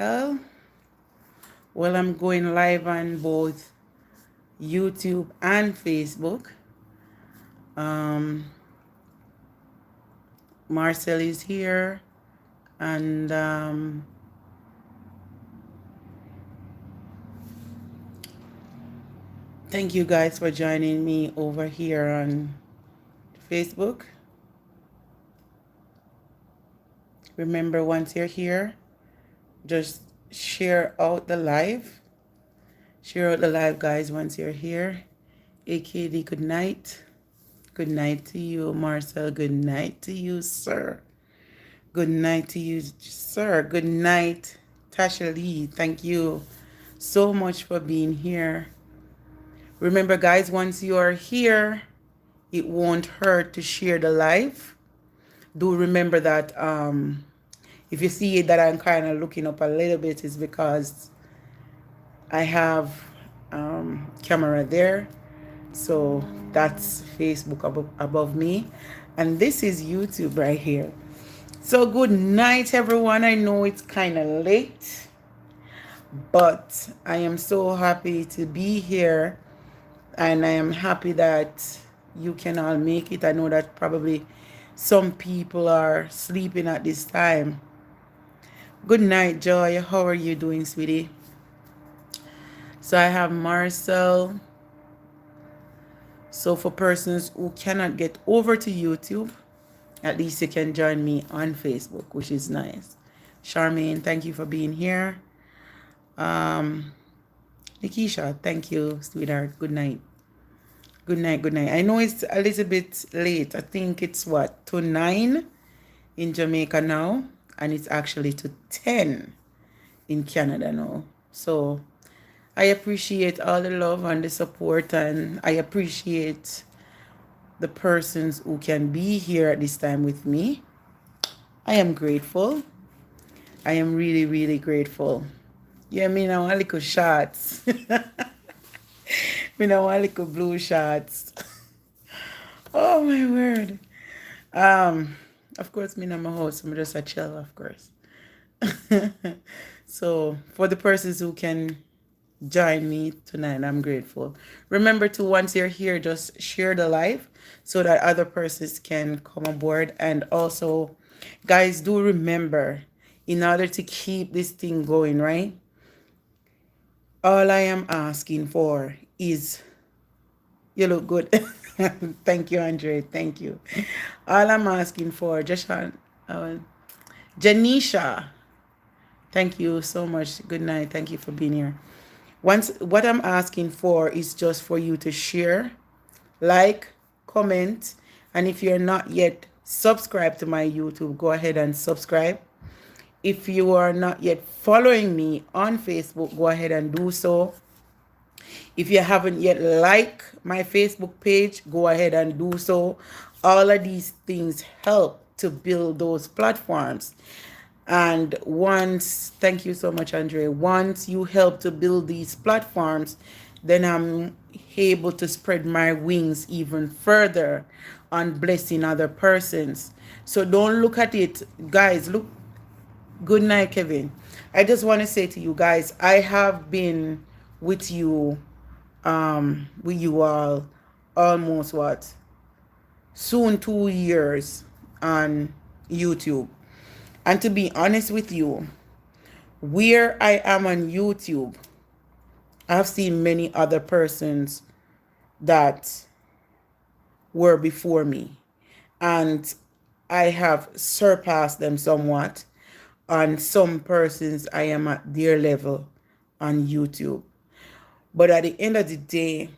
Well, I'm going live on both YouTube and Facebook. Um, Marcel is here, and thank you guys for joining me over here on Facebook. Remember, once you're here, just share out the live. Share out the live, guys, once you're here. Hey, Kady, good night. Good night to you, Marcel. Good night to you, sir. Good night to you, sir. Good night, Tasha Lee. Thank you so much for being here. Remember, guys, once you are here, it won't hurt to share the live. Do remember that if you see that I'm kind of looking up a little bit, it's because I have camera there. So that's Facebook above me. And this is YouTube right here. So good night, everyone. I know it's kind of late, but I am so happy to be here, and I am happy that you can all make it. I know that probably some people are sleeping at this time. Good night, Joy. How are you doing, sweetie? So I have Marcel. So for persons who cannot get over to YouTube, at least you can join me on Facebook, which is nice. Charmaine, thank you for being here. Nikisha, thank you, sweetheart. Good night. Good night, good night. I know it's a little bit late. I think it's what, to 9 in Jamaica now, and it's actually to 10 in Canada now. So I appreciate all the love and the support, and I appreciate the persons who can be here at this time with me. I am grateful. I am really, really grateful. Yeah, me now a little shots. Me now a little blue shots. Oh my word. Of course, me now my house, I'm just a chill, of course. So for the persons who can join me tonight, I'm grateful. Remember to, once you're here, just share the live so that other persons can come aboard. And also, guys, do remember, in order to keep this thing going, right? All I am asking for is, you look good. Thank you, Andre. Thank you. All I'm asking for, Janisha, thank you so much. Good night. Thank you for being here. What I'm asking for is just for you to share, like, comment, and if you're not yet subscribed to my YouTube, go ahead and subscribe. If you are not yet following me on Facebook, go ahead and do so. If you haven't yet liked my Facebook page, go ahead and do so. All of these things help to build those platforms. And once, thank you so much, Andre. Once you help to build these platforms, then I'm able to spread my wings even further on blessing other persons. So don't look at it, guys. Look, good night, Kevin. I just want to say to you guys, I have been with you all almost what, soon 2 years on YouTube. And to be honest with you, where I am on YouTube, I've seen many other persons that were before me, and I have surpassed them somewhat. On some persons, I am at their level on YouTube. But at the end of the day,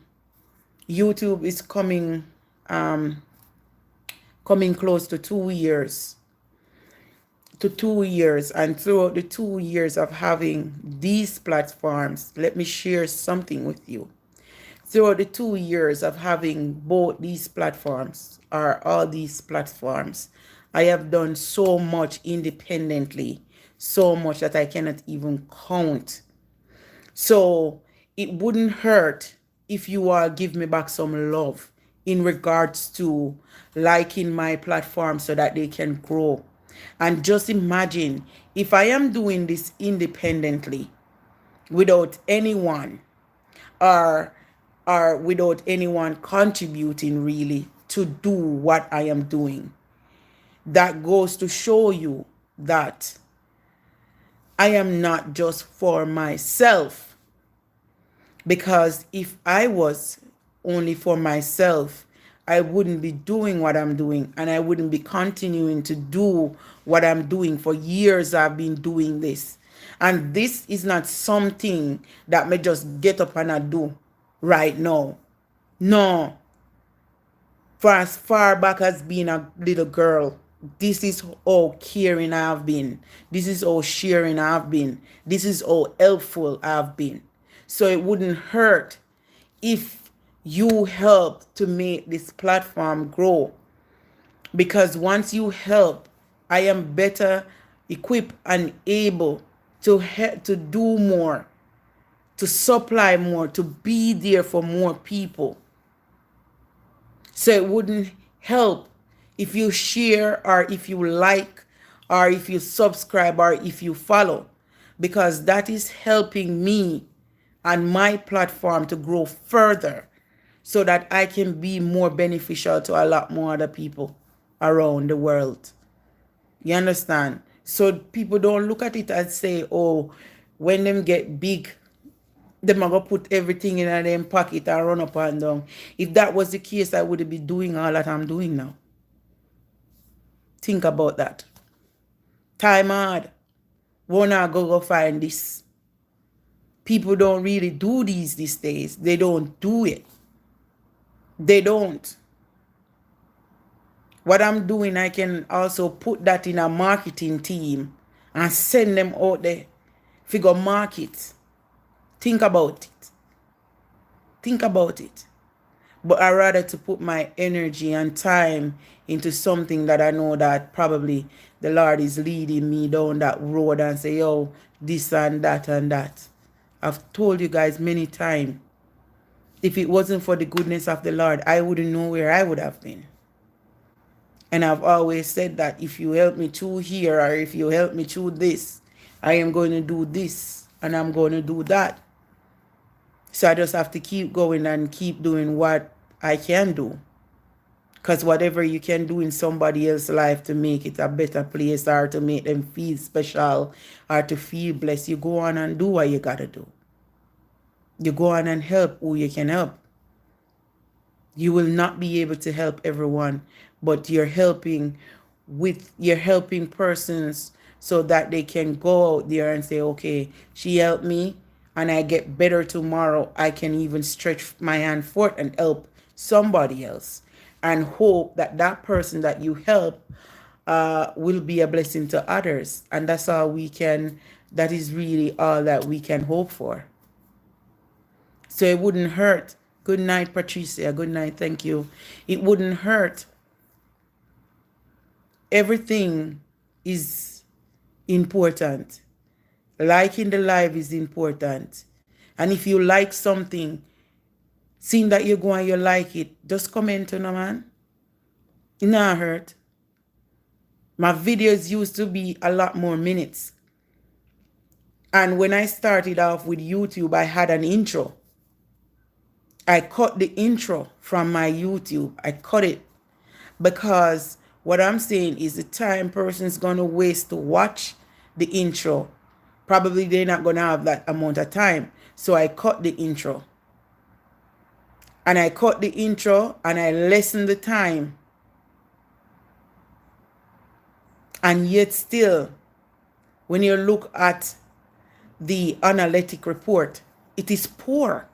YouTube is coming close to 2 years. And throughout the 2 years of having these platforms, let me share something with you. Throughout the 2 years of having both these platforms, or all these platforms, I have done so much independently, so much that I cannot even count. So it wouldn't hurt if you all give me back some love in regards to liking my platform so that they can grow. And just imagine if I am doing this independently without anyone, or without anyone contributing really to do what I am doing. That goes to show you that I am not just for myself. Because if I was only for myself, I wouldn't be doing what I'm doing, and I wouldn't be continuing to do what I'm doing. For years I've been doing this. And this is not something that may just get up and I do right now. No. For as far back as being a little girl, this is how caring I've been. This is how sharing I've been. This is how helpful I've been. So it wouldn't hurt if you help to make this platform grow. Because once you help, I am better equipped and able to to do more, to supply more, to be there for more people. So it wouldn't help if you share, or if you like, or if you subscribe, or if you follow, because that is helping me and my platform to grow further so that I can be more beneficial to a lot more other people around the world. You understand? So people don't look at it and say, oh, when them get big, them are gonna put everything in them pocket and run up and down. If that was the case, I would be doing all that I'm doing now. Think about that. Time hard. Wanna go find this. People don't really do these days. They don't do it. They don't. What I'm doing, I can also put that in a marketing team and send them out there. Figure market. Think about it. Think about it. But I rather to put my energy and time into something that I know that probably the Lord is leading me down that road, and say, yo, this and that and that. I've told you guys many times, if it wasn't for the goodness of the Lord, I wouldn't know where I would have been. And I've always said that if you help me through here, or if you help me through this, I am going to do this and I'm going to do that. So I just have to keep going and keep doing what I can do. Because whatever you can do in somebody else's life to make it a better place, or to make them feel special, or to feel blessed, you go on and do what you got to do. You go on and help who you can help. You will not be able to help everyone, but you're helping persons so that they can go out there and say, okay, she helped me and I get better tomorrow. I can even stretch my hand forth and help somebody else, and hope that that person that you help will be a blessing to others. And that's all we can, that is really all that we can hope for. So it wouldn't hurt. Good night, Patricia. Good night. Thank you. It wouldn't hurt. Everything is important. Liking the live is important. And if you like something, seeing that you go and you like it, just comment on it, man. It not hurt. My videos used to be a lot more minutes. And when I started off with YouTube, I had an intro. I cut the intro from my YouTube. I cut it because what I'm saying is the time person's going to waste to watch the intro, probably they're not going to have that amount of time. So I cut the intro. And I cut the intro and I lessen the time. And yet still, when you look at the analytic report, it is poor.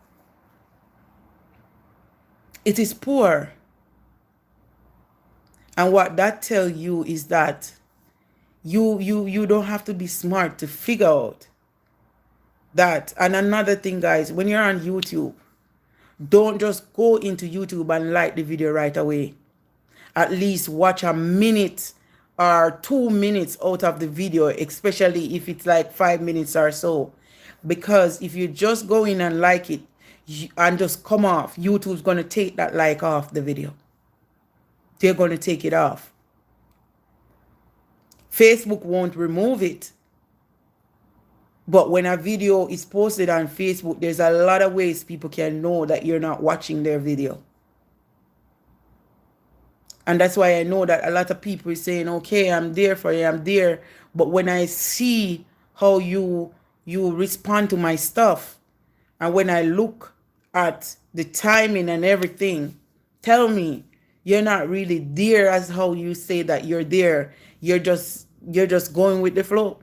It is poor. And what that tells you is that you don't have to be smart to figure out that. And another thing, guys, when you're on YouTube, don't just go into YouTube and like the video right away. At least watch a minute or 2 minutes out of the video, especially if it's like 5 minutes or so. Because if you just go in and like it and just come off, YouTube's going to take that like off the video. They're going to take it off. Facebook won't remove it. But when a video is posted on Facebook, there's a lot of ways people can know that you're not watching their video. And that's why I know that a lot of people is saying, okay, I'm there for you, I'm there. But when I see how you respond to my stuff, and when I look at the timing and everything, tell me you're not really there as how you say that you're there. You're just going with the flow.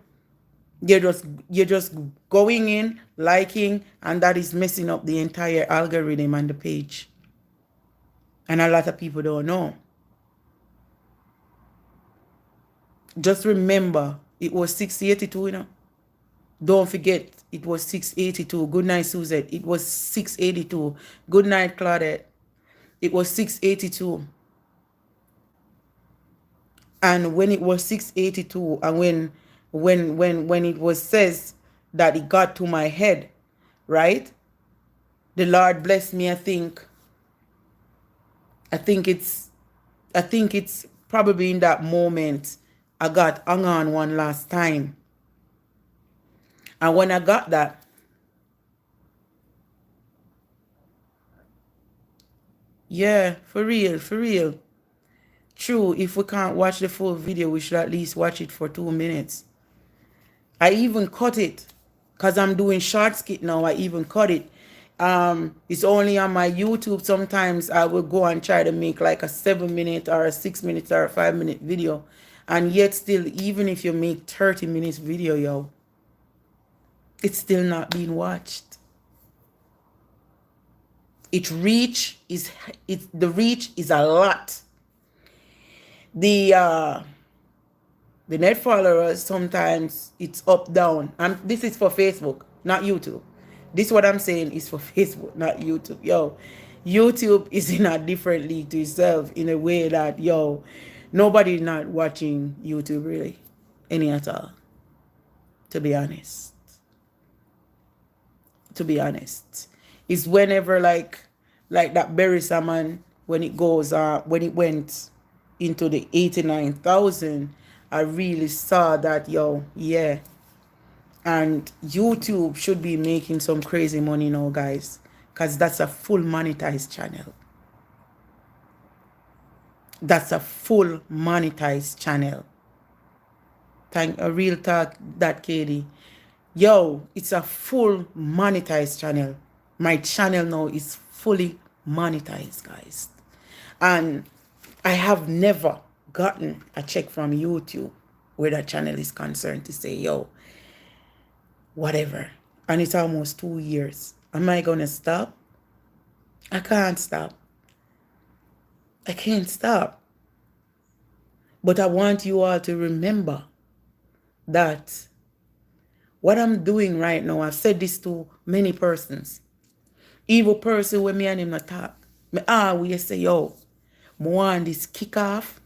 You're just going in, liking, and that is messing up the entire algorithm on the page. And a lot of people don't know. Just remember, it was 682, you know. Don't forget, it was 682. Good night, Suzette. It was 682. Good night, Claudette. It was 682. And when it was 682, and when it was says that it got to my head, right? The Lord blessed me, I think it's probably in that moment I got hung on one last time. And when I got that, yeah, for real, for real. True, if we can't watch the full video, we should at least watch it for 2 minutes. I even cut it because I'm doing short skit now. I even cut it. It's only on my YouTube. Sometimes I will go and try to make like a 7-minute or a 6-minute or a 5-minute video. And yet still, even if you make 30 minutes video, yo, it's still not being watched. The reach is a lot. The net followers, sometimes it's up, down. And this is for Facebook, not YouTube. This what I'm saying is for Facebook, not YouTube. Yo, YouTube is in a different league to itself in a way that, yo, nobody not watching YouTube really, any at all. To be honest. It's whenever like that Berry Salmon, when it went into the 89,000, I really saw that, yo, yeah. And YouTube should be making some crazy money now, guys, because that's a full monetized channel. That's a full monetized channel. Thank a real talk, that Kady. Yo, it's a full monetized channel. My channel now is fully monetized, guys. And I have never gotten a check from YouTube where that channel is concerned to say, yo, whatever. And it's almost 2 years. Am I going to stop? I can't stop. I can't stop. But I want you all to remember that what I'm doing right now, I've said this to many persons. Evil person when me and him not talk. Me always say, yo, I want this kick off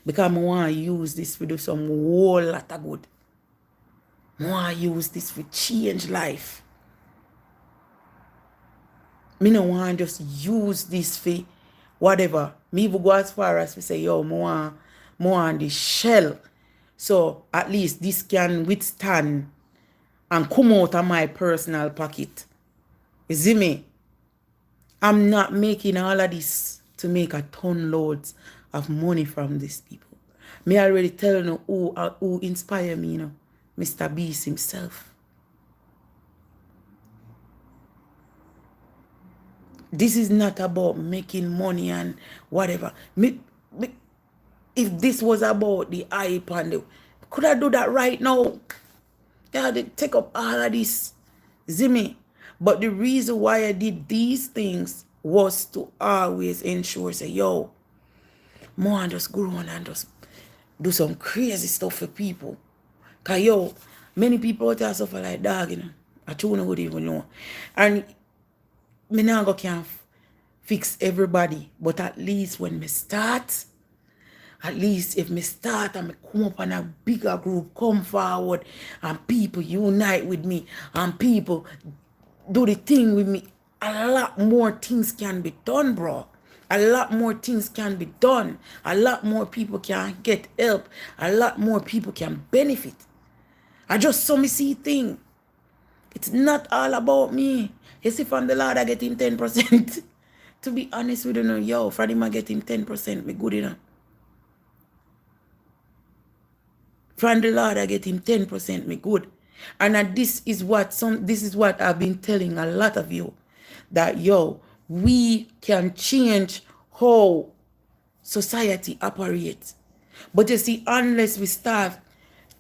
because I want to use this to do some whole lot of good. I want to use this to change life. Me no want to just use this for whatever. Me even go as far as to say, yo, I want the shell. So at least this can withstand and come out of my personal pocket. You see me? I'm not making all of this to make a ton loads of money from these people. Me already telling you who inspire me, you know, Mr. Beast himself. This is not about making money and whatever. If this was about the hype and the, could I do that right now? Yeah, they take up all of this. See me? But the reason why I did these things was to always ensure, say, yo, more just go on and just do some crazy stuff for people. Because, yo, many people out there suffer like dog, you know. I truly would even know. And me now can't fix everybody. But at least when me start, at least if me start and me come up on a bigger group, come forward, and people unite with me, and people do the thing with me, a lot more things can be done, bro. A lot more things can be done. A lot more people can get help. A lot more people can benefit. I just saw me see thing. It's not all about me. You see, from the Lord, I get him 10%. To be honest with you, yo, from him, I get him 10%. Me good enough. From the Lord, I get him 10%. Me good. And this is what I've been telling a lot of you. That, yo, we can change how society operates. But you see, unless we start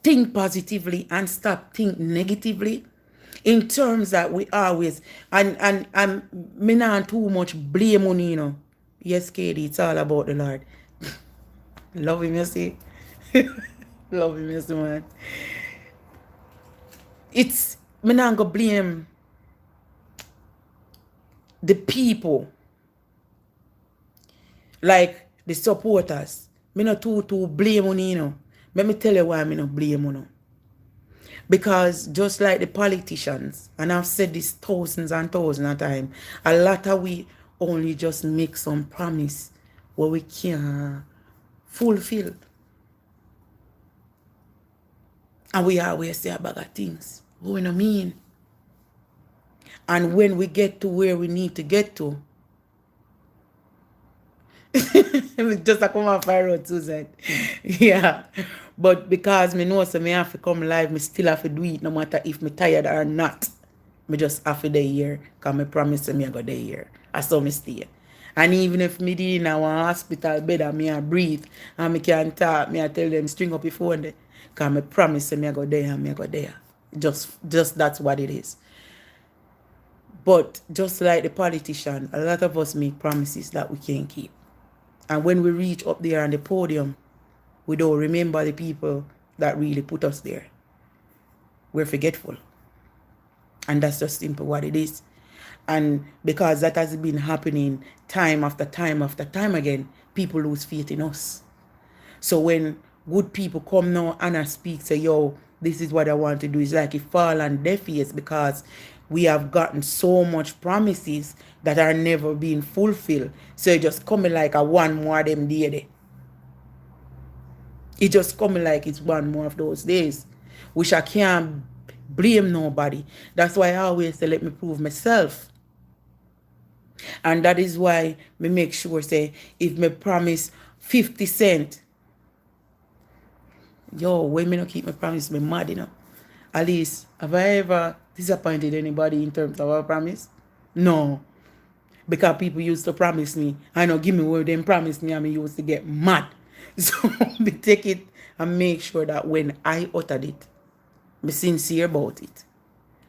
think positively and stop think negatively, in terms that we always and me not too much blame on Yes, Kady, it's all about the Lord. Love him, you see. Love him, you see, man. It's me not gonna blame the people, like the supporters. Me not too blame on Let me tell you why me not blame on Because just like the politicians, and I've said this thousands and thousands of times, a lot of we only just make some promise what we can't fulfill. And we always say a bag of things. What we not mean? And when we get to where we need to get to, just a come off my road, Susan. Yeah. But because me know so me have to come live, me still have to do it no matter if me tired or not. Me just have to day here. Because me promise me I go day here. I saw me stay. And even if me did in a hospital bed and me I breathe and me can't talk, me I tell them string up your phone there. Because me promise me I go there and me I go there. Just that's what it is. But just like the politician, a lot of us make promises that we can't keep. And when we reach up there on the podium, we don't remember the people that really put us there. We're forgetful. And that's just simple what it is. And because that has been happening time after time after time again, people lose faith in us. So when good people come now and I speak, say, yo, this is what I want to do, it's like it fall on deaf ears because we have gotten so much promises that are never being fulfilled. So it just coming like a one more of them day. It just coming like it's one more of those days, which I can't blame nobody. That's why I always say, let me prove myself. And that is why me make sure, say, if me promise 50 cents, yo, when me not keep my promise, me mad, At least, have I ever disappointed anybody in terms of our promise? No. Because people used to promise me, I know, give me where they promised me, and me used to get mad. So, me take it and make sure that when I uttered it, me sincere about it,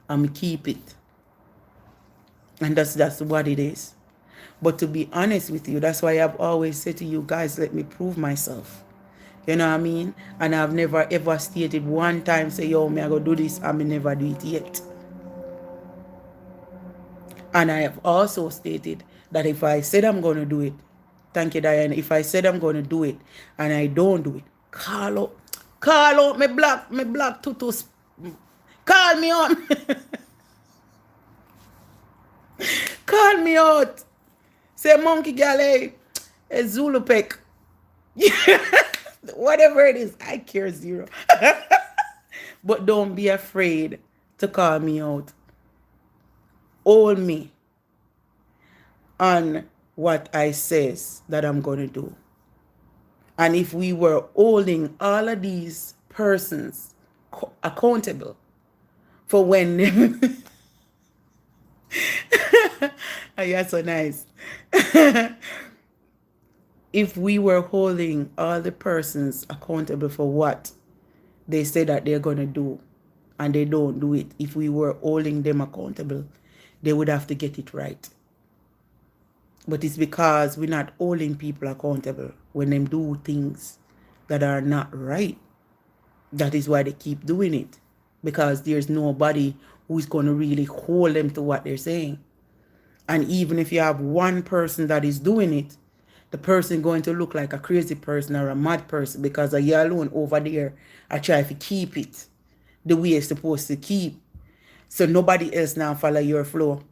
and me keep it. And that's what it is. But to be honest with you, that's why I've always said to you guys, let me prove myself. You know what I mean? And I've never ever stated one time, say, yo, me I go do this, and me never do it yet. And I have also stated that if I said I'm going to do it, thank you, Diane, if I said I'm going to do it and I don't do it, call out, me black tutus, call me on. Call me out. Say, monkey gal, a Zulu peck. Whatever it is, I care zero. But don't be afraid to call me out. Hold me on what I says that I'm going to do. And if we were holding all of these persons accountable for when oh, you're so nice. If we were holding all the persons accountable for what they say that they're going to do and they don't do it, if we were holding them accountable, they would have to get it right. But it's because we're not holding people accountable when they do things that are not right. That is why they keep doing it. Because there's nobody who's going to really hold them to what they're saying. And even if you have one person that is doing it, the person going to look like a crazy person or a mad person because you alone over there are trying to keep it the way it's supposed to keep. So nobody else now follow your flow.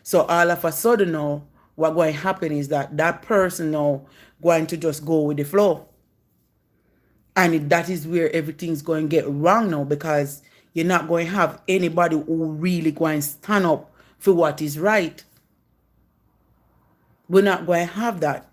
So all of a sudden now, what going to happen is that person now going to just go with the flow. And that is where everything's going to get wrong now, because you're not going to have anybody who really going to stand up for what is right. We're not going to have that.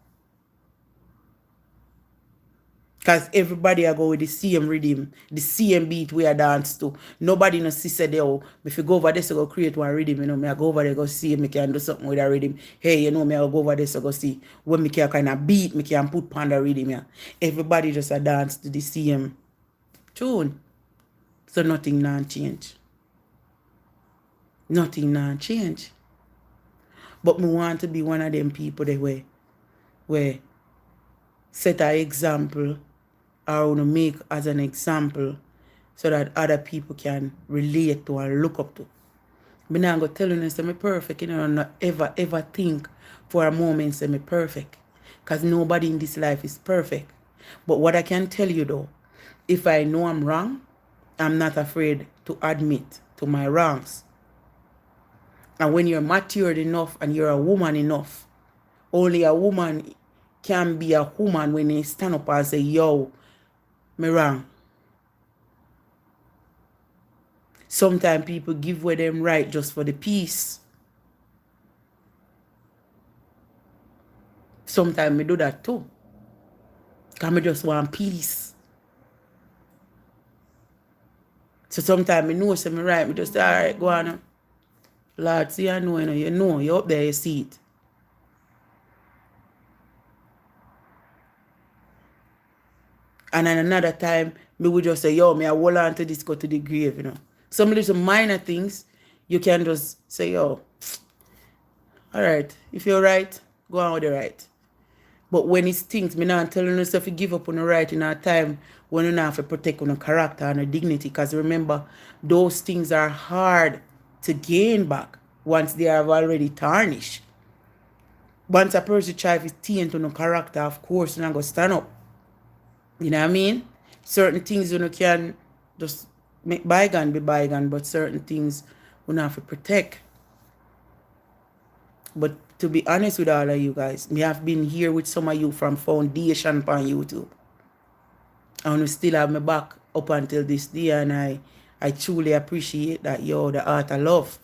Because everybody are going with the same rhythm, the same beat we are dance to. Nobody no see say, oh, if you go over there, so go create one rhythm, you know, me I go over there, go see, me can do something with a rhythm. Hey, you know, me I go over there, so go see, when me can kind of beat, me can put on the rhythm, yeah. Everybody just a dance to the same tune. So nothing not change. Nothing not change. But me want to be one of them people that where set an example, or want to make as an example, so that other people can relate to and look up to. I'm not going to tell you that I'm perfect, you know, and not ever think for a moment that I'm perfect. Because nobody in this life is perfect. But what I can tell you though, if I know I'm wrong, I'm not afraid to admit to my wrongs. And when you're matured enough and you're a woman enough, only a woman can be a woman when they stand up and say, yo, me wrong. Sometimes people give away them right just for the peace. Sometimes me do that too. Because I just want peace. So sometimes I know say me right, me just say, all right, go on. Lord, see, I know, you know, you're up there, you see it. And then another time, me would just say, yo, me I hold on to this, go to the grave, you know. Some little minor things, you can just say, yo, all right, if you're right, go on with the right. But when it's things, me not telling yourself to give up on the right in a time when you not have to protect on your character and your dignity. Because remember, those things are hard to gain back once they have already tarnished. Once a person tries to taint on your character, of course, you're not going to stand up. You know what I mean? Certain things you can just make bygone be bygone, but certain things you have to protect. But to be honest with all of you guys, me have been here with some of you from foundation on YouTube. And we still have me back up until this day, and I truly appreciate that, yo, the art of love.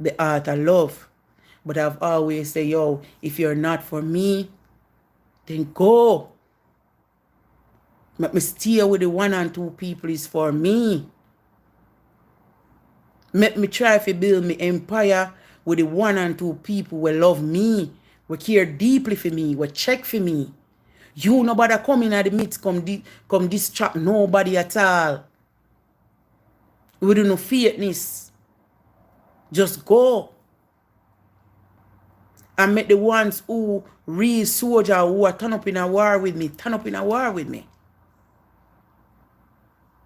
The art of love. But I've always said, yo, if you're not for me, then go. Let me stay with the 1 and 2 people is for me. Let me try to build my empire with the 1 and 2 people who love me, who care deeply for me, who check for me. You nobody come in at the midst, come distract nobody at all. We do no fakeness. Just go. And make the ones who real soldier who are turn up in a war with me, turn up in a war with me.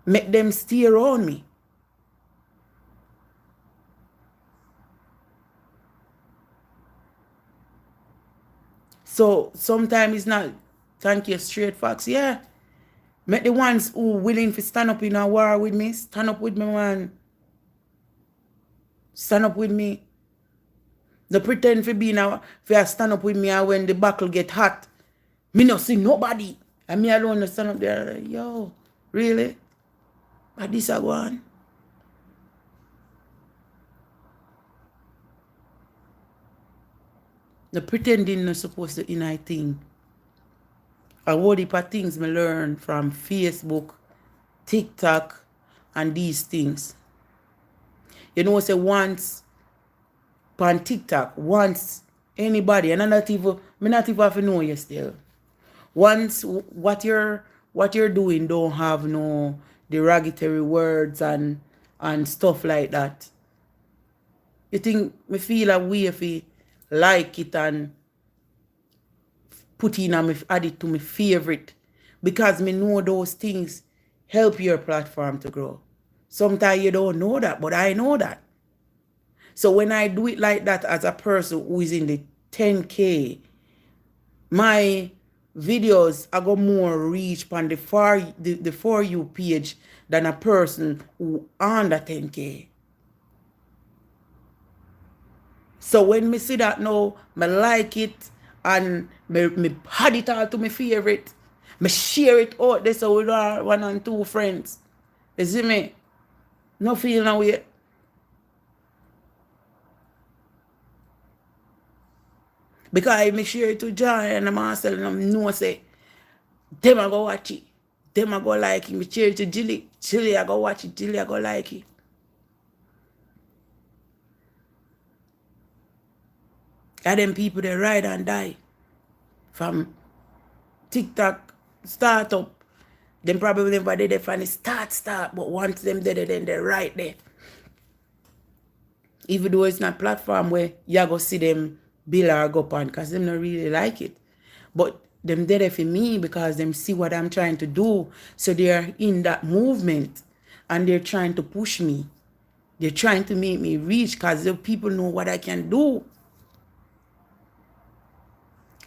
Make them stay around me. So sometimes it's not, thank you, straight facts. Yeah. Make the ones who willing to stand up in a war with me, stand up with me, man. Stand up with me. They pretend to be now, for stand up with me, and when the battle get hot, me not see nobody. And me alone stand up there, like, yo, really? But this a go on. The pretending not supposed to in I thing. A whole heap of things me learn from Facebook, TikTok, and these things. You know, say once on TikTok, once anybody, and me not even have to know you still. Once what you're doing don't have no derogatory words and stuff like that. You think me feel a way if you like it and put in and add it to my favorite, because me know those things help your platform to grow. Sometimes you don't know that, but I know that. So when I do it like that as a person who is in the 10K, my videos I got more reach on the For You page than a person who under 10K. So when me see that now, me like it and me add it all to my favorite. Me share it out there so with our one and two friends. You see me? No feeling away. Because I me share it to John and Marcel and I know say, them I go watch it. Them I go like it. Me share it to Jilly. Jilly I go watch it. Jilly I go like it. And them people they ride and die. From TikTok startup. Them probably never did it from the start, but once them did it, then they're right there. Even though it's not platform where you go see them bill or go on, because them not really like it. But them did it for me because them see what I'm trying to do. So they're in that movement and they're trying to push me. They're trying to make me reach because the people know what I can do.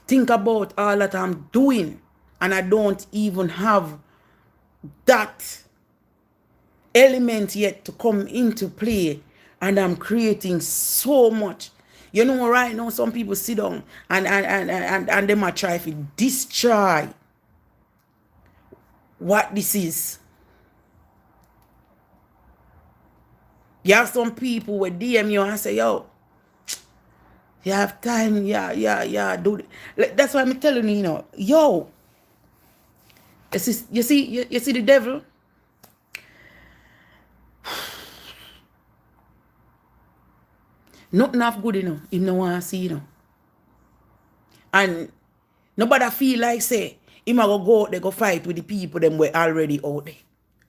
Think about all that I'm doing and I don't even have that element yet to come into play, and I'm creating so much. You know, right now some people sit down and they might try to destroy what this is. You have some people with DM you and say, yo, you have time, yeah, do it. That's why I'm telling you, yo, you see the devil? Nothing half good, Him no want to see, And nobody feel like say, him a go out there go fight with the people them were already out there.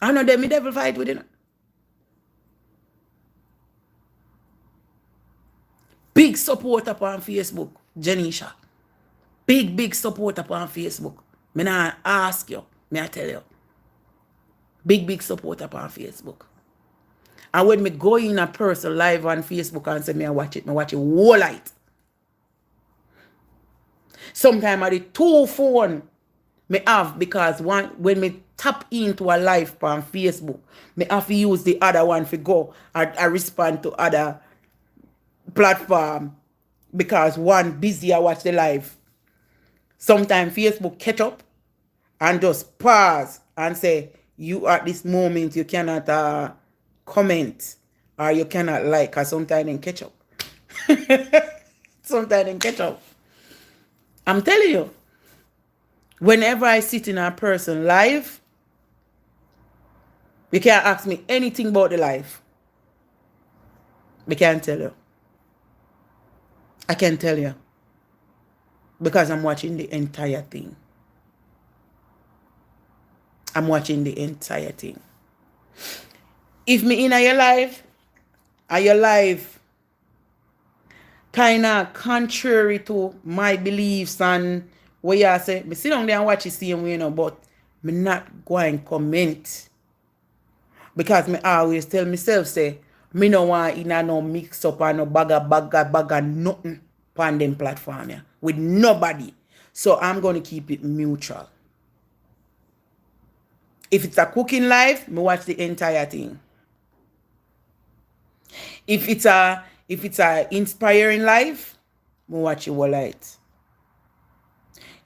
I know them, the devil fight with it. Big support up on Facebook, Janisha. Big support up on Facebook. Me not ask you, me I tell you. Big support up on Facebook. And when me go in a person live on Facebook and say me I watch it whole light. Sometimes I the two phone me have because when me tap into a live on Facebook, me have to use the other one to go. I respond to other platform because one busy I watch the live. Sometimes Facebook catch up and just pause and say, you at this moment you cannot comment or you cannot like, because sometimes they catch up. Sometimes they catch up. I'm telling you, whenever I sit in a person live, you can't ask me anything about the life. I can't tell you. I can tell you. Because I'm watching the entire thing. I'm watching the entire thing. If me in your life, and your life kind of contrary to my beliefs and what you say, me sit down there and watch the same way, but me not going to comment. Because me always tell myself, say, me no want in no mix up and no bagga nothing on them platform with nobody. So I'm going to keep it neutral. If it's a cooking live, me watch the entire thing. If it's a inspiring live, me watch it all light.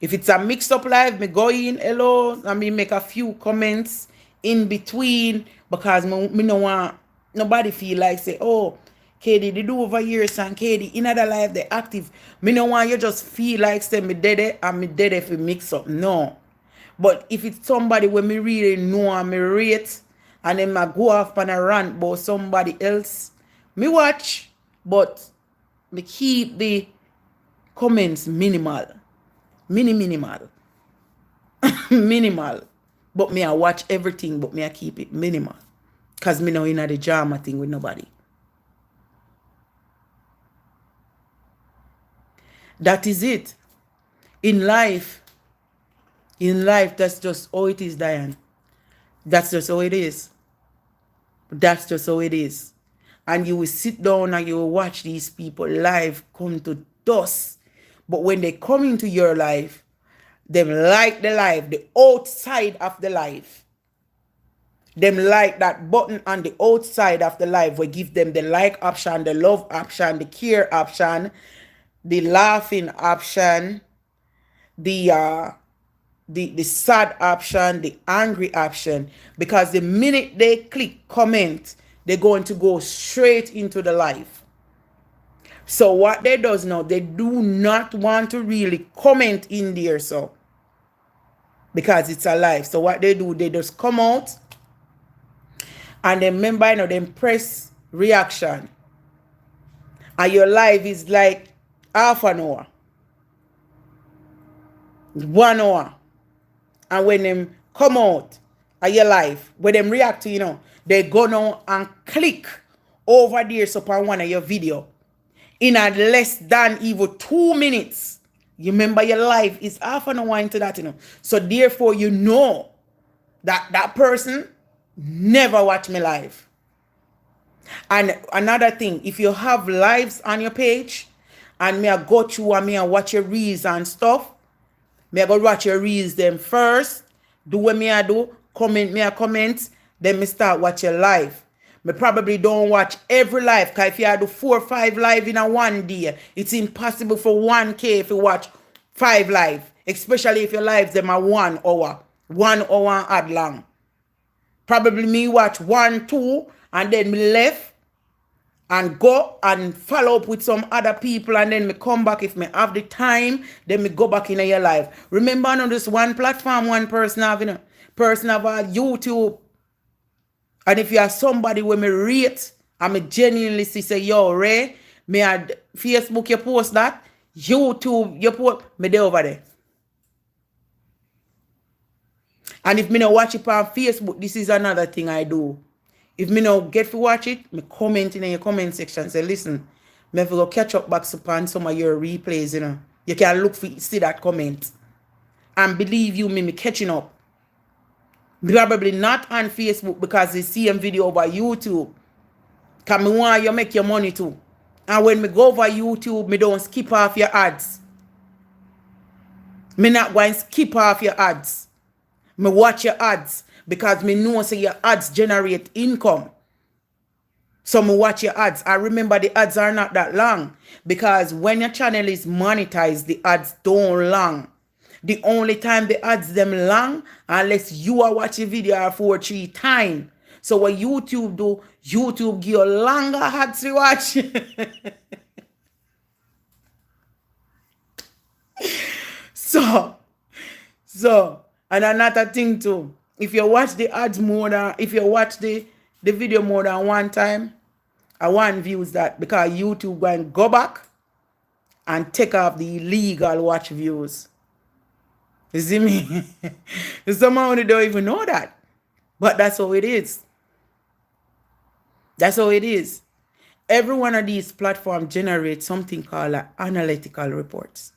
If it's a mixed up live, me go in hello and me make a few comments in between because me no want nobody feel like say, oh, Kady, they do over years and Kady in other life they active. Me no want you just feel like say me dead it and me dead if we mix up. No. But if it's somebody where me really know and me rate and then I go off on a rant about somebody else, me watch, but me keep the comments minimal. Minimal. Minimal. But me I watch everything, but me I keep it minimal. Because me know in the drama thing with nobody. That is it. In life, that's just how it is, Diane. That's just how it is. That's just how it is. And you will sit down and you will watch these people live come to dust. But when they come into your life, them like the life, the outside of the life. Them like that button on the outside of the live. We give them the like option, the love option, the care option, the laughing option, the sad option, the angry option. Because the minute they click comment, they're going to go straight into the live. So what they does now, they do not want to really comment in there, so because it's a live. So what they do, they just come out and then remember, you know, then press reaction. And your live is like half an hour, 1 hour. And when them come out of your live, when them react to, you know, they go now and click over there so upon one of your video in a less than even 2 minutes. You remember your life is half an hour into that, you know. So therefore, you know that that person never watch me live. And another thing, if you have lives on your page and me I go through and me I watch your reels and stuff, me I go watch your reels them first, do what me I do, comment me I comment, then me start watch your live. Me probably don't watch every live, because if you do 4 or 5 live in a one day, it's impossible for 1K if you watch 5 live, especially if your lives them are 1 hour, 1 hour and add long. Probably me watch 1, 2, and then me left and go and follow up with some other people, and then me come back if me have the time, then me go back in your life. Remember, on this one platform, one person have, you know, person have a YouTube. And if you are somebody where me rate, and me genuinely say, yo, Ray, me had Facebook you post that, YouTube you post, me there over there. And if me no watch it on Facebook, this is another thing I do. If me no get to watch it, me comment in your comment section, say, listen, me have to go catch up back upon some of your replays, you know. You can look for see that comment. And believe you me catching up. Probably not on Facebook because they see a video over YouTube. Because me want you make your money too. And when me go over YouTube, me don't skip off your ads. Me not going to skip off your ads. Me watch your ads because me know say your ads generate income. So me watch your ads. I remember the ads are not that long because when your channel is monetized, the ads don't long. The only time the ads them long unless you are watching video 4 or 3 times. So what YouTube do, YouTube give you longer ads to watch. So, and another thing too, if you watch the ads more than, if you watch the video more than 1 time, I want views that because YouTube going to go back and take off the illegal watch views. You see me? Somehow they don't even know that. But that's how it is. That's how it is. Every one of these platforms generates something called analytical reports.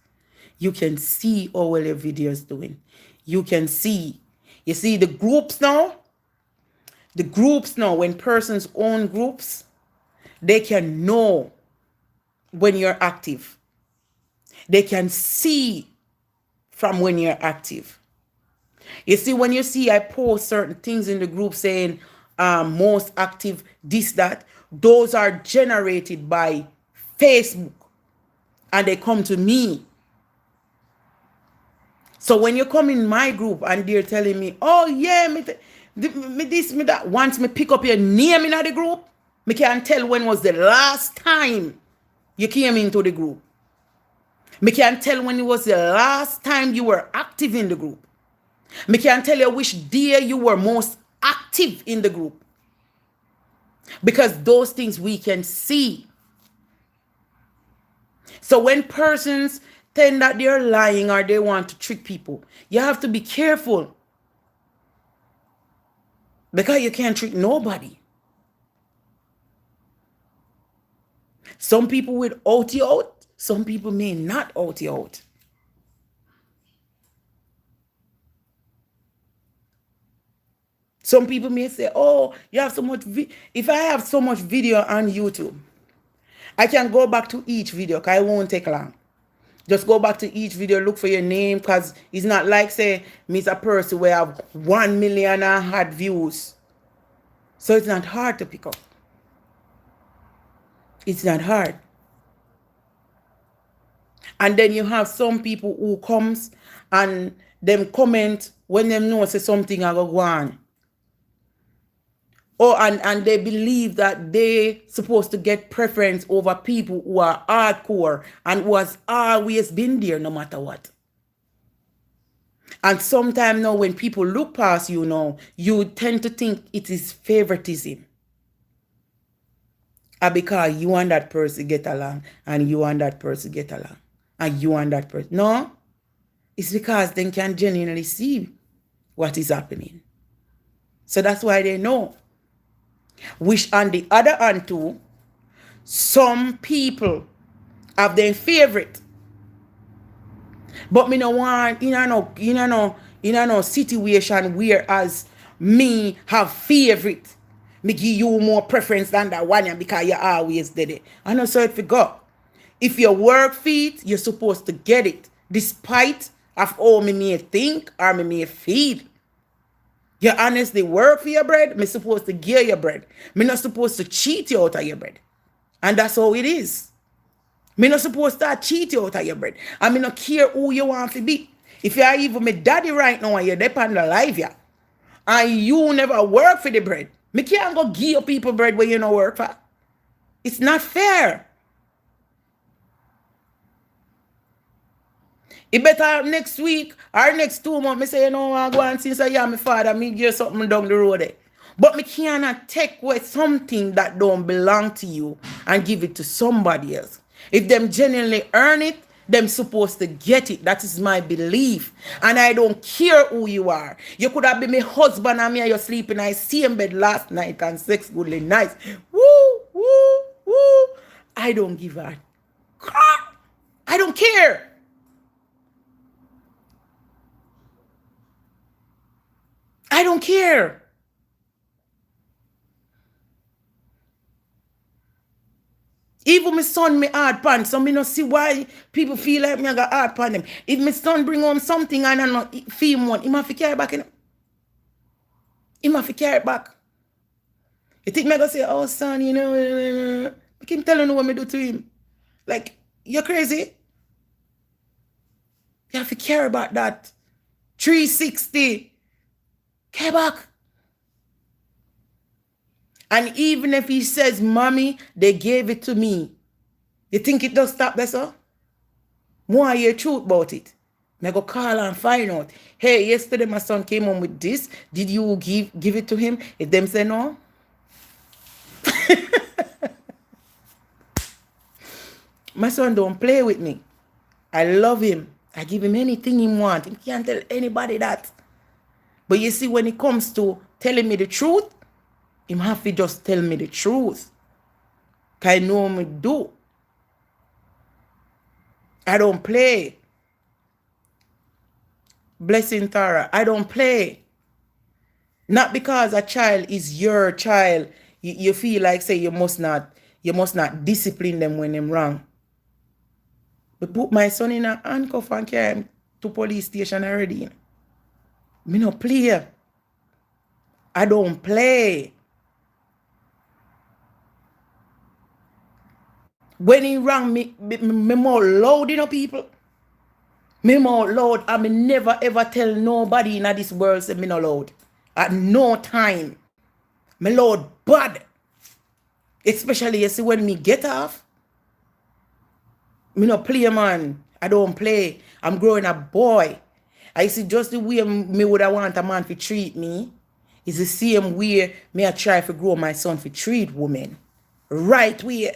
You can see how well your video is doing. You can see. You see the groups now? The groups now, when persons own groups, they can know when you're active. They can see from when you're active. You see, when you see I post certain things in the group saying most active, this, that, those are generated by Facebook and they come to me. So when you come in my group and they're telling me, oh yeah, me this, me that, once me pick up your name in the group, me can tell when was the last time you came into the group. Me can tell when it was the last time you were active in the group. Me can tell you which day you were most active in the group. Because those things we can see. So when persons tend that they're lying or they want to trick people, you have to be careful. Because you can't trick nobody. Some people will out you out. Some people may not out you out. Some people may say, oh, you have so much. If I have so much video on YouTube, I can go back to each video because it won't take long. Just go back to each video, look for your name, because it's not like, say, me's a person where have 1 million and had views. So it's not hard to pick up. It's not hard. And then you have some people who comes and them comment when them know say something I go on. Or and they believe that they supposed to get preference over people who are hardcore and who has always been there no matter what. And sometimes now when people look past you now, you tend to think it is favoritism. Because you and that person get along, and you and that person get along, and you and that person. No, it's because they can genuinely see what is happening. So that's why they know. Which on the other hand too, some people have their favorite. But me no want, no situation whereas me have favorite. Me give you more preference than that one because you always did it. I know so if you go. If you work for it, you're supposed to get it. Despite of how me may think or me may feel. You honestly work for your bread, me supposed to give your bread. Me not supposed to cheat you out of your bread. And that's how it is. Me not supposed to cheat you out of your bread. And me not care who you want to be. If you are even my daddy right now and you're dependent on life, yeah, and you never work for the bread, me can't go give your people bread where you don't work for. It's not fair. It better next week or next 2 months, me say, you know, I go and see, say, yeah, my father, me give something down the road there. But me cannot take away something that don't belong to you and give it to somebody else. If them genuinely earn it, them supposed to get it. That is my belief. And I don't care who you are. You could have been my husband and me and you sleep in the same bed last night and sex goodly nice. Woo, woo, woo. I don't give a crap. I don't care. I don't care. Even my son, me hard pan. So me not see why people feel like me I got hard pan them. If my son bring home something and I not feel one, he have to carry back. He have to carry it back. You think me gonna say, oh son, you know, I can tell you what me do to him. Like, you're crazy. You have to care about that. 360. Care back. And even if he says, mommy, they gave it to me. You think it does stop there, sir? More hear truth about it. I go call and find out. Hey, yesterday my son came home with this. Did you give it to him? If them say no. My son don't play with me. I love him. I give him anything he wants. He can't tell anybody that. But you see, when it comes to telling me the truth, him have to just tell me the truth. Because I know me do. I don't play. Blessing Tara, I don't play. Not because a child is your child, you feel like say you must not discipline them when they're wrong. But put my son in a handcuff and carry him to police station already. Me no play. I don't play. When he wrong, me more loud, you know, people. Me more loud. I me never ever tell nobody in this world say me no loud. At no time. Me loud bad. Especially you see when me get off. Me no play, man. I don't play. I'm growing a boy. I see just the way me would I want a man to treat me is the same way me I try to grow my son to treat women. Right way.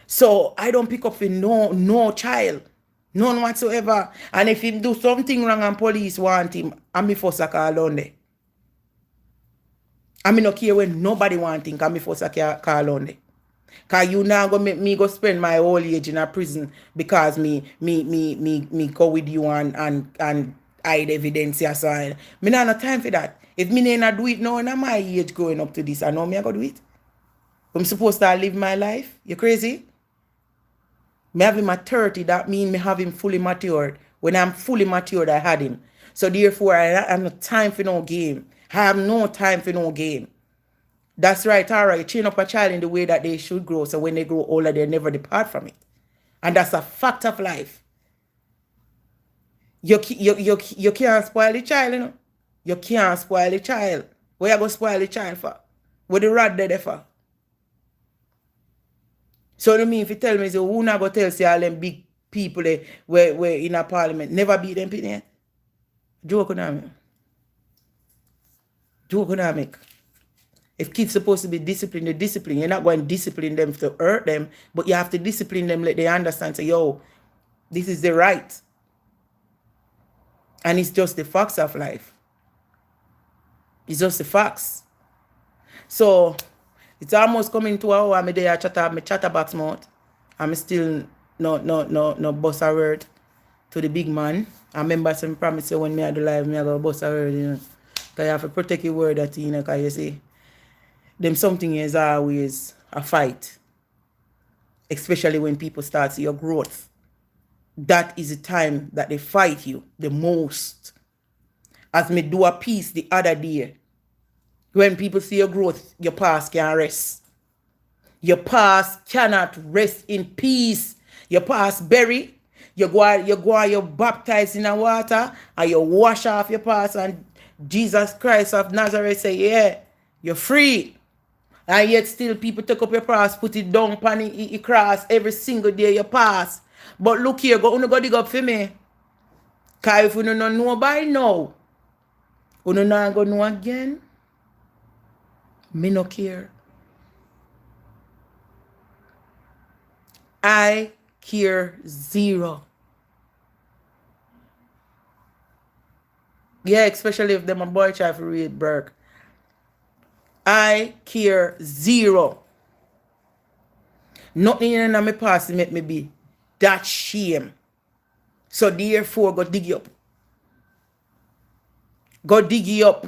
So I don't pick up for no child. None whatsoever. And if he do something wrong and police want him, I'm me first a call on there. I mean, no care when nobody want him, I'm me first a call on there. Cause you now go make me go spend my whole age in a prison because me go with you and hide evidence aside. Me not no time for that. If me not do it now in my age growing up to this, I know me I go do it. I'm supposed to live my life. You crazy? Me have him at 30, that means me have him fully matured. When I'm fully matured, I had him. So therefore, I have no time for no game. I have no time for no game. That's right, all right. Train up a child in the way that they should grow. So when they grow older, they never depart from it. And that's a fact of life. You can't spoil the child, you know. You can't spoil the child. Where you go spoil the child for? What the rat there for? So you mean if you tell me, so who not go tell say all them big people there where in a parliament never beat them people? Joke on me. Joke on me. If kids supposed to be disciplined, they discipline. You're not going to discipline them to hurt them, but you have to discipline them, let they understand. Say, yo, this is the right. And it's just the facts of life. It's just the facts. So it's almost coming to an hour. I'm there chatterbox mouth. I'm still no boss a word to the big man. I remember some promise when me at the live, me I go boss a word, you know. Because you have to protect your word that you know, because you see, them something is always a fight. Especially when people start see your growth. That is the time that they fight you the most. As me do a piece the other day, when people see your growth, your past can't rest. Your past cannot rest in peace. Your past bury. You baptize in the water and you wash off your past, and Jesus Christ of Nazareth say, yeah, you're free. And yet still people take up your past, put it down upon the cross every single day you pass. But look here, go dig up for me. Because if you don't know by now, you don't not go know again. Me no care. I care zero. Yeah, especially if them a boy try to read Burke. I care zero. Nothing in my past make me be that shame. So therefore, go dig it up. Go dig it up.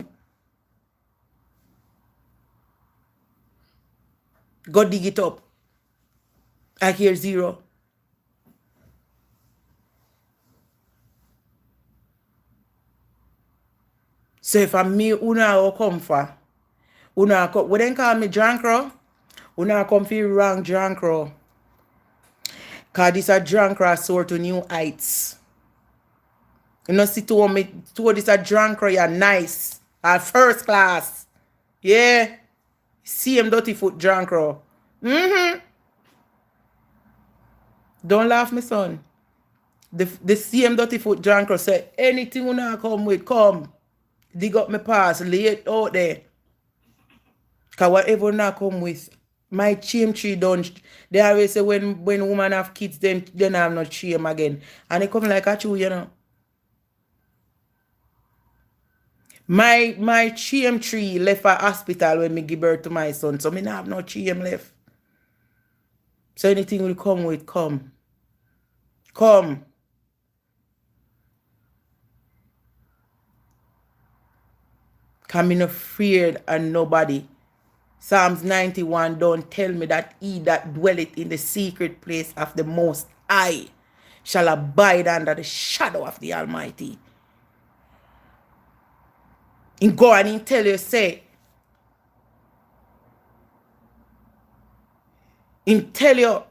Go dig it up. I care zero. So if I'm me, una will come for. Una come, when they call me drunk row, una come feel wrong drunk row. Cause this a drunk row soar to new heights. You know, see to me, to this a drunk row, you're nice. First class. Yeah. See him dirty foot drunk row. Don't laugh, my son. The same dirty foot drunk row say, anything you not come with, come. Dig up my past, lay it out there. Because whatever not come with, my shame tree don't. They always say when women have kids, then have no shame again. And it come like a chew, you know. My shame tree left a hospital when me give birth to my son. So me not have no shame left. So anything will come with, come. Come. Because me not afraid of nobody. Psalms 91 don't tell me that he that dwelleth in the secret place of the Most High shall abide under the shadow of the Almighty. And go and tell you, say, in tell you,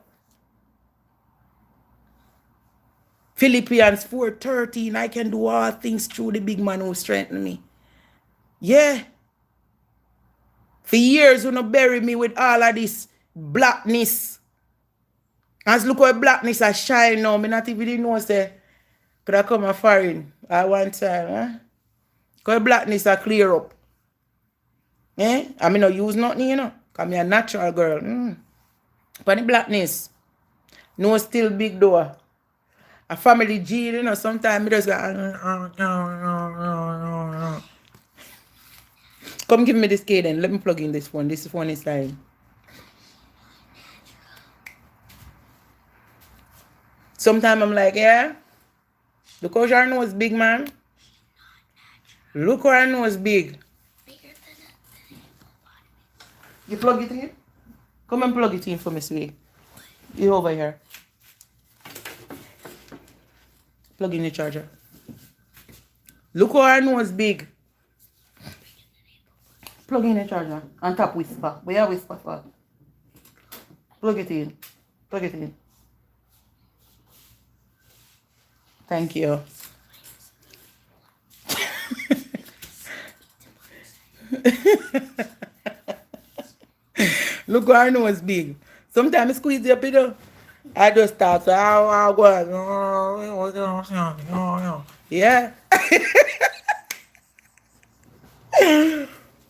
Philippians 4:13, I can do all things through the big man who strengthened me. Yeah. For years, you know, bury me with all of this blackness. As look how blackness I shine now. Me not even know, say, could I come a foreign at one time, huh? Because blackness I clear up. Eh? I mean, no use nothing, you know. Because I'm a natural girl. But the blackness, no still big door. A family G, you know, sometimes I just go, come give me this Kady then. Let me plug in this phone. This phone is dying. Sometimes I'm like, yeah, look how your nose big, man. Look how her nose big. You plug it in? Come and plug it in for me, sweetie. You over here. Plug in the charger. Look how her nose big. Plug in the charger and tap whisper. Where are whisper for? Plug it in. Plug it in. Thank you. Look, our nose big. Sometimes I squeeze it up, you know. I just start. So, yeah.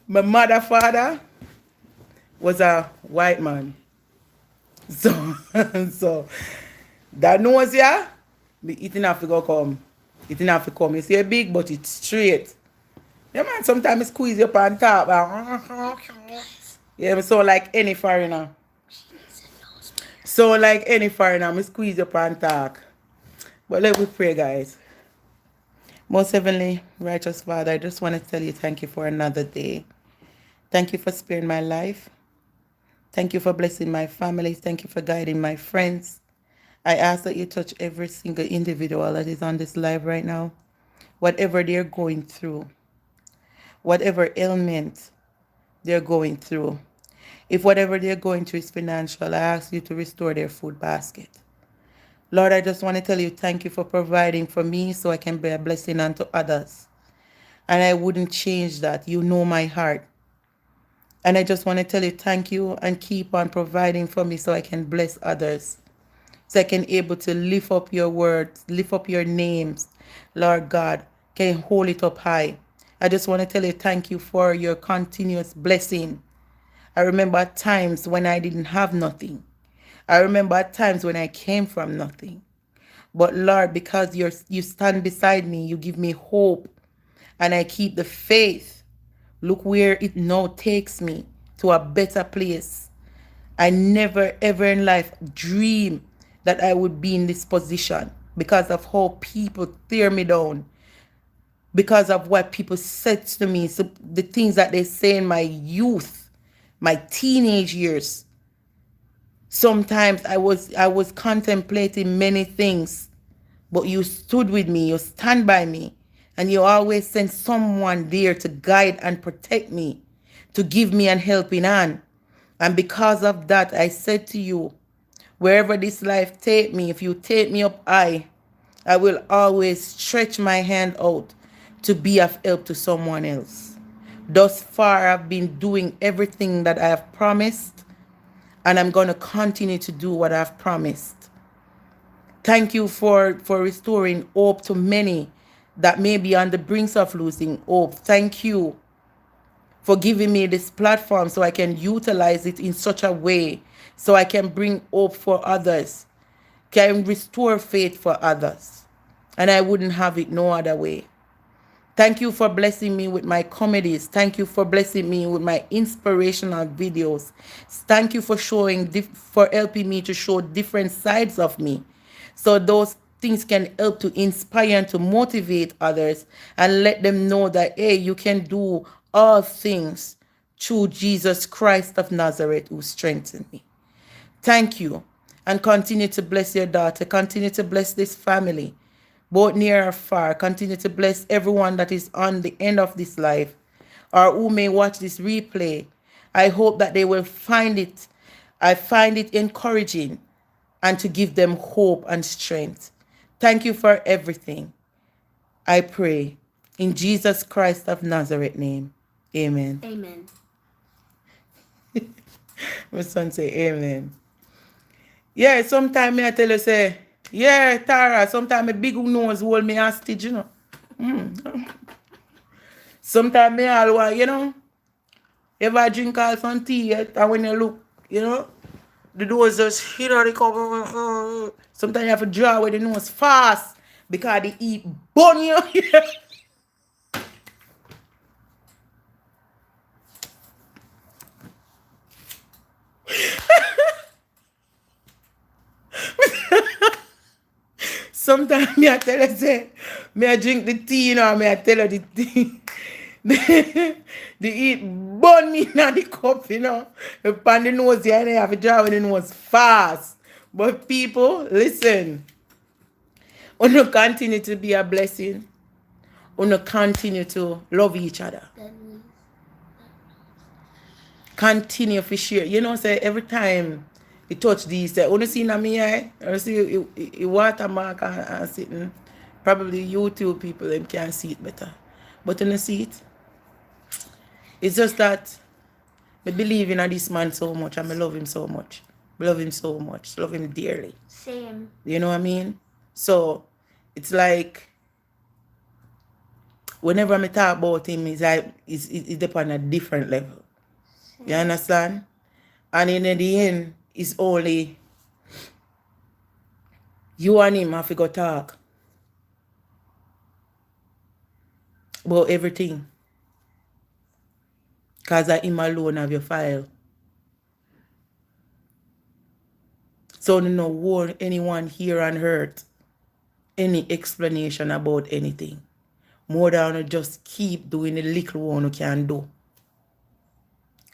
My mother, father was a white man. So, so that nose, yeah, be eating have to go come. Eating have to come. You see a big, but it's straight. Yeah, man, sometimes I squeeze you up on top. Yeah, so like any foreigner. So like any foreigner, I squeeze you up and talk. But let me pray, guys. Most heavenly, righteous Father, I just want to tell you thank you for another day. Thank you for sparing my life. Thank you for blessing my family. Thank you for guiding my friends. I ask that you touch every single individual that is on this live right now, whatever they're going through, whatever ailment they're going through. If whatever they're going through is financial, I ask you to restore their food basket. Lord, I just want to tell you thank you for providing for me so I can be a blessing unto others. And I wouldn't change that. You know my heart. And I just want to tell you thank you and keep on providing for me so I can bless others. So I can able to lift up your words, lift up your names, Lord God, can hold it up high. I just want to tell you thank you for your continuous blessing. I remember at times when I didn't have nothing. I remember at times when I came from nothing. But Lord, because you stand beside me, you give me hope, and I keep the faith. Look where it now takes me to a better place. I never ever in life dream that I would be in this position because of how people tear me down, because of what people said to me, so the things that they say in my youth, my teenage years. Sometimes I was contemplating many things, but you stood with me, you stand by me, and you always send someone there to guide and protect me, to give me an helping hand. And because of that, I said to you, wherever this life take me, if you take me up high, I will always stretch my hand out to be of help to someone else. Thus far, I've been doing everything that I have promised, and I'm going to continue to do what I've promised. Thank you for restoring hope to many that may be on the brink of losing hope. Thank you for giving me this platform so I can utilize it in such a way so I can bring hope for others, can restore faith for others. And I wouldn't have it no other way. Thank you for blessing me with my comedies. Thank you for blessing me with my inspirational videos. Thank you for for helping me to show different sides of me. So those things can help to inspire and to motivate others and let them know that, hey, you can do all things through Jesus Christ of Nazareth who strengthened me. Thank you. And continue to bless your daughter. Continue to bless this family, both near or far. Continue to bless everyone that is on the end of this life or who may watch this replay. I hope that they will find it. I find it encouraging and to give them hope and strength. Thank you for everything. I pray in Jesus Christ of Nazareth name. Amen. Amen. My son say amen. Yeah, sometimes I tell you say, yeah, Tara, sometimes a big nose hold me hostage, you know. Sometimes me all want, you know, if I drink all some tea, and when you look, you know, the nose just, you know, they come. Sometimes you have to draw with the nose fast because they eat bun, you know. Sometimes me I tell you say, me I drink the tea, you know, me I tell you the tea. They eat bun me in the cup, you know. Upon the nose, yeah, they have to draw with the nose fast. But people, listen. Wanna continue to be a blessing. Wanna continue to love each other. Continue to share. You know, say every time you touch these, say, you see in me eye, you see you watermark and sitting. Probably YouTube people them can see it better. But you don't see it. It's just that I believe in this man so much and I love him so much. I love him so much. Love him dearly. Same. You know what I mean? So it's like whenever I talk about him, it's like it's on a different level. Same. You understand? And in the end, it's only you and him have to go talk about everything. Because I him alone have your file. So no warn anyone here on earth any explanation about anything. More than just keep doing the little one you can do.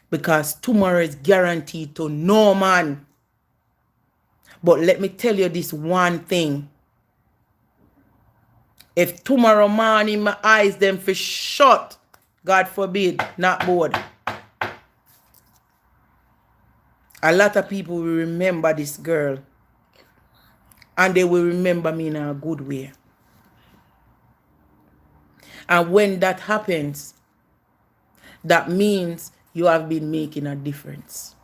Because tomorrow is guaranteed to no man. But let me tell you this one thing. If tomorrow morning my eyes them for shut, God forbid, not bored. A lot of people will remember this girl. And they will remember me in a good way. And when that happens, that means you have been making a difference.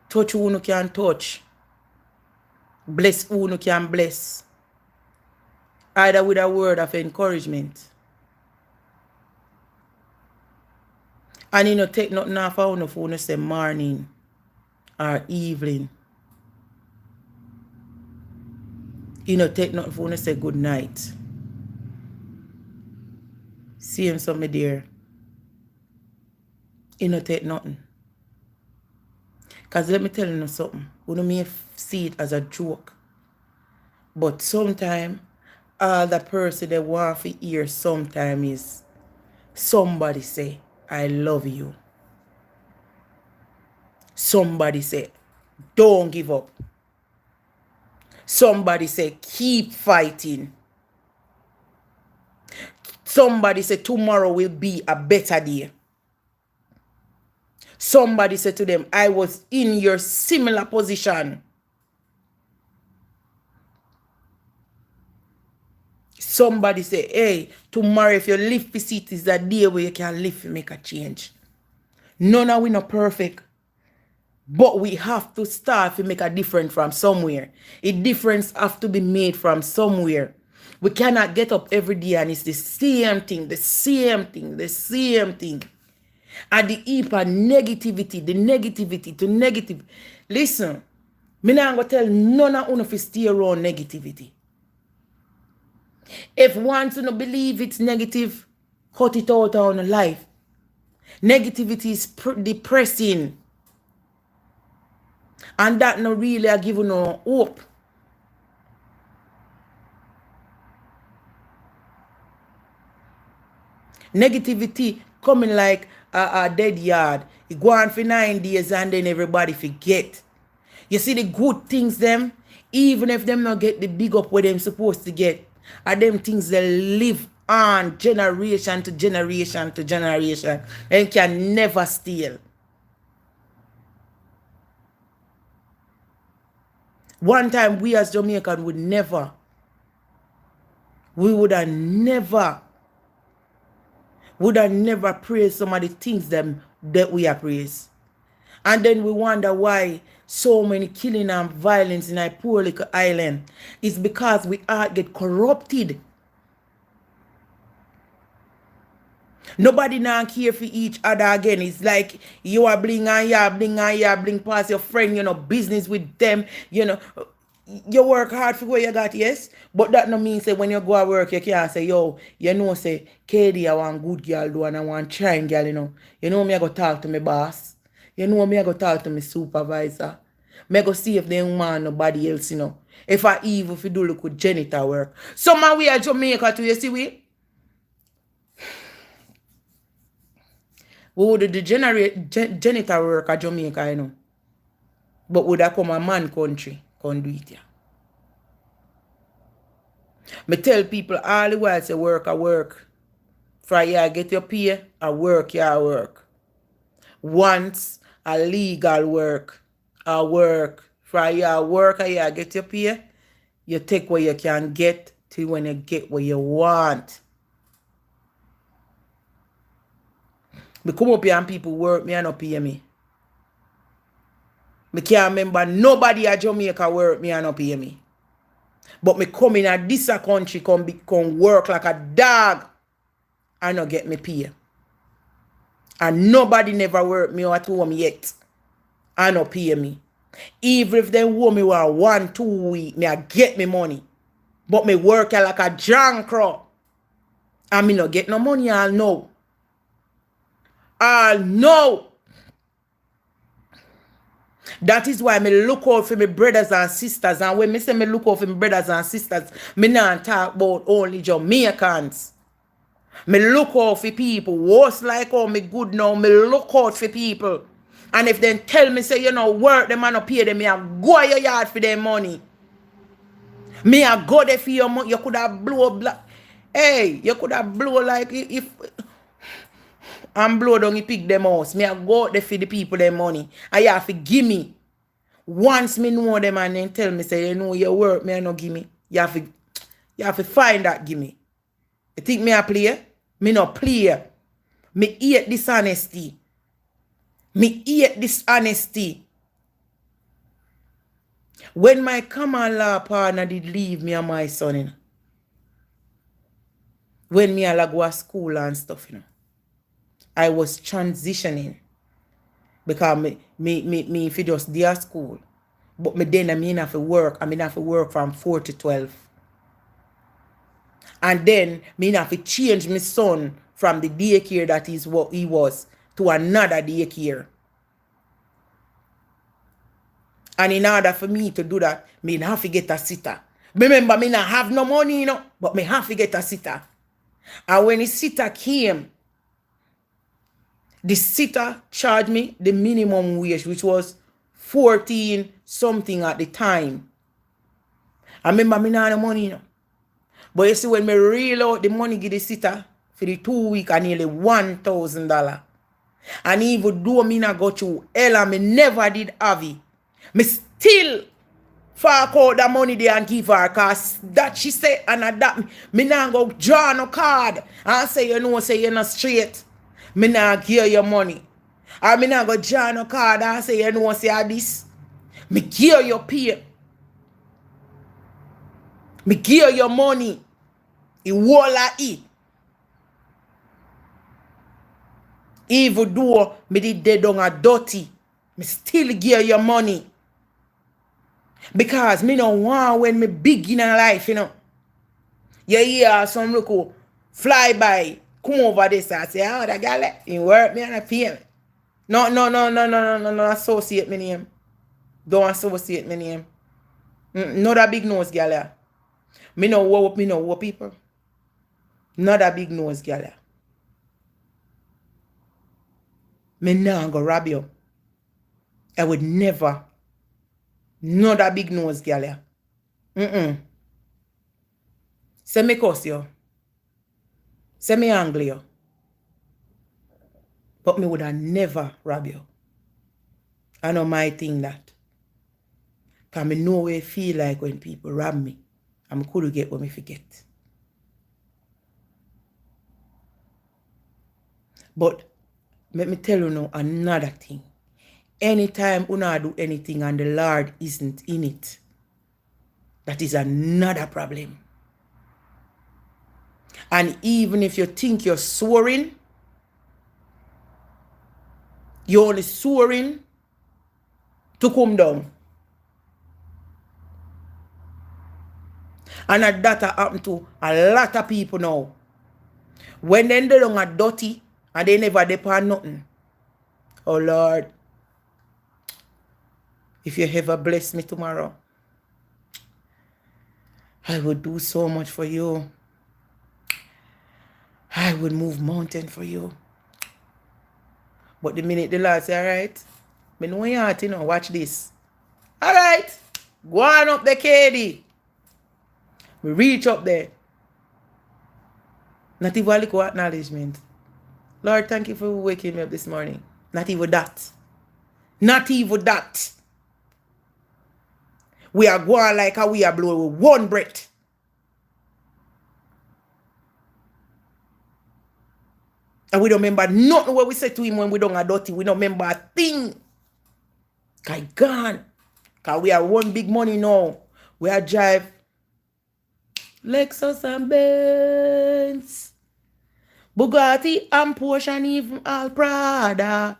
Touch who you can touch. Bless who you can bless. Either with a word of encouragement. And you know, take nothing off of you for you say morning or evening. You know, take nothing for you say good night. See him some dear. You know, take nothing. Because let me tell you something. You may see it as a joke. But sometimes, all the person they want to hear sometimes is somebody say, I love you. Somebody say, don't give up. Somebody say, keep fighting. Somebody say, tomorrow will be a better day. Somebody said to them, I was in your similar position. Somebody say, hey, tomorrow if you live for it is a day where you can live and make a change. None of we not perfect. But we have to start to make a difference from somewhere. A difference have to be made from somewhere. We cannot get up every day and it's the same thing, the same thing, the same thing. And the heap of negativity, the negativity to negative. Listen, me not going to tell none of you to stay around negativity. If once you don't believe it's negative, cut it out on your life. Negativity is depressing. And that no really give you no hope. Negativity coming like a dead yard. You go on for 9 days and then everybody forget. You see the good things them, even if them not get the big up where them supposed to get, are them things that live on generation to generation to generation and can never steal. One time we as Jamaicans would have never praised some of the things them that we appraise. And then we wonder why so many killing and violence in our poor little island. It's because we all get corrupted. Nobody now care for each other again. It's like you are bling and you bling past your friend, you know, business with them, you know. You work hard for what you got, yes? But that no means say when you go to work, you can't say, yo, you know, say, Kady, I want good girl do and I want trying girl, you know. You know me, I go talk to my boss. You know me, I go talk to my supervisor. Me go see if they want nobody else, you know. If I evil, if you do look with janitor work. Some of we are Jamaica too, you see we? We would do the janitor work at Jamaica, you know. But would that come a man country, can't do it, yeah. Me tell people all the while say work Friday I get your pay, I work, yeah, I work. Once a legal work, I work. Friday I work, I get your pay. You take what you can get till when you get what you want. Me come up here and people work me and not pay me. Me can't remember nobody at Jamaica work me and not pay me. But me come in at this country come work like a dog and not get me pay. And nobody never work me at home yet and not pay me. Even if they owe me 1-2 weeks, me I get me money. But me work like a jankro. And me not get no money, I'll know. I'll know. That is why me look out for my brothers and sisters. And when me say me look out for my brothers and sisters, me not talk about only Jamaicans. Me look out for people. What's like how me good now, me look out for people. And if they tell me, say, you know, work them and not pay them, me I go your yard for their money. Me I go there for your money. You could have blow black. Hey, you could have blow like if and blow down you pick them house. Me I go there for the people their money. And you have to give me. Once me know them and then tell me, say, you know your work, me I no give me. You have to find that give me. You think me a play? Me no play. Me hate dishonesty. Me hate dishonesty. When my common law partner did leave me and my son, you know, when me I go to school and stuff, you know, I was transitioning because me if just there school. But me then I mean have to work. I mean have to work from 4 to 12. And then me have to change my son from the daycare that is what he was to another daycare. And in order for me to do that, me have to get a sitter. Remember, me not have no money, you know, but me have to get a sitter. And when the sitter came, the sitter charged me the minimum wage, which was 14 something at the time. I remember me not have no money, you know. But you see, when me reel out the money give the sitter for the 2 weeks, I nearly $1,000. And even though me not go through hell and me never did have it, me still fork out the money there and give her, cause that she say, and that me not go draw no card and say, you know, say you're not straight. Me not give you money. Or me not go draw no card and say, you know, say this. Me give you pay. Me give you money. It wall it. Even though me did dead on a dirty, me still give you money. Because me don't want when me big in life, you know. You hear some look fly by, come over this and say, oh, that guy in work me and I pay me. No, associate me name. Don't associate me name. Not that big nose girl. Me no what people. Not that big nose girl. Me nah go rob you. I would never. Not that big nose girl. Say me cuss you. Say me angle you. But me would have never rob you. I know my thing that. Because me know what it feel like when people rob me. And I could get what me forget. But let me tell you now another thing. Anytime una do anything and the Lord isn't in it, that is another problem. And even if you think you're soaring, you're only soaring to come down. And that happened to a lot of people now. When they don't are dirty and they never depend nothing. Oh Lord, if you ever bless me tomorrow, I would do so much for you. I would move mountain for you. But the minute the Lord say, all right, me know your heart, you know, watch this. All right, go on up there, Kady. We reach up there. Not even a little acknowledgement. Lord, thank you for waking me up this morning. Not even that. Not even that. We are going like how we are blowing with one breath. And we don't remember nothing what we said to him when we don't have dirty. We don't remember a thing. Cause gone. Cause we are one big money now. We are drive Lexus and Benz, Bugatti and Porsche and even all Prada.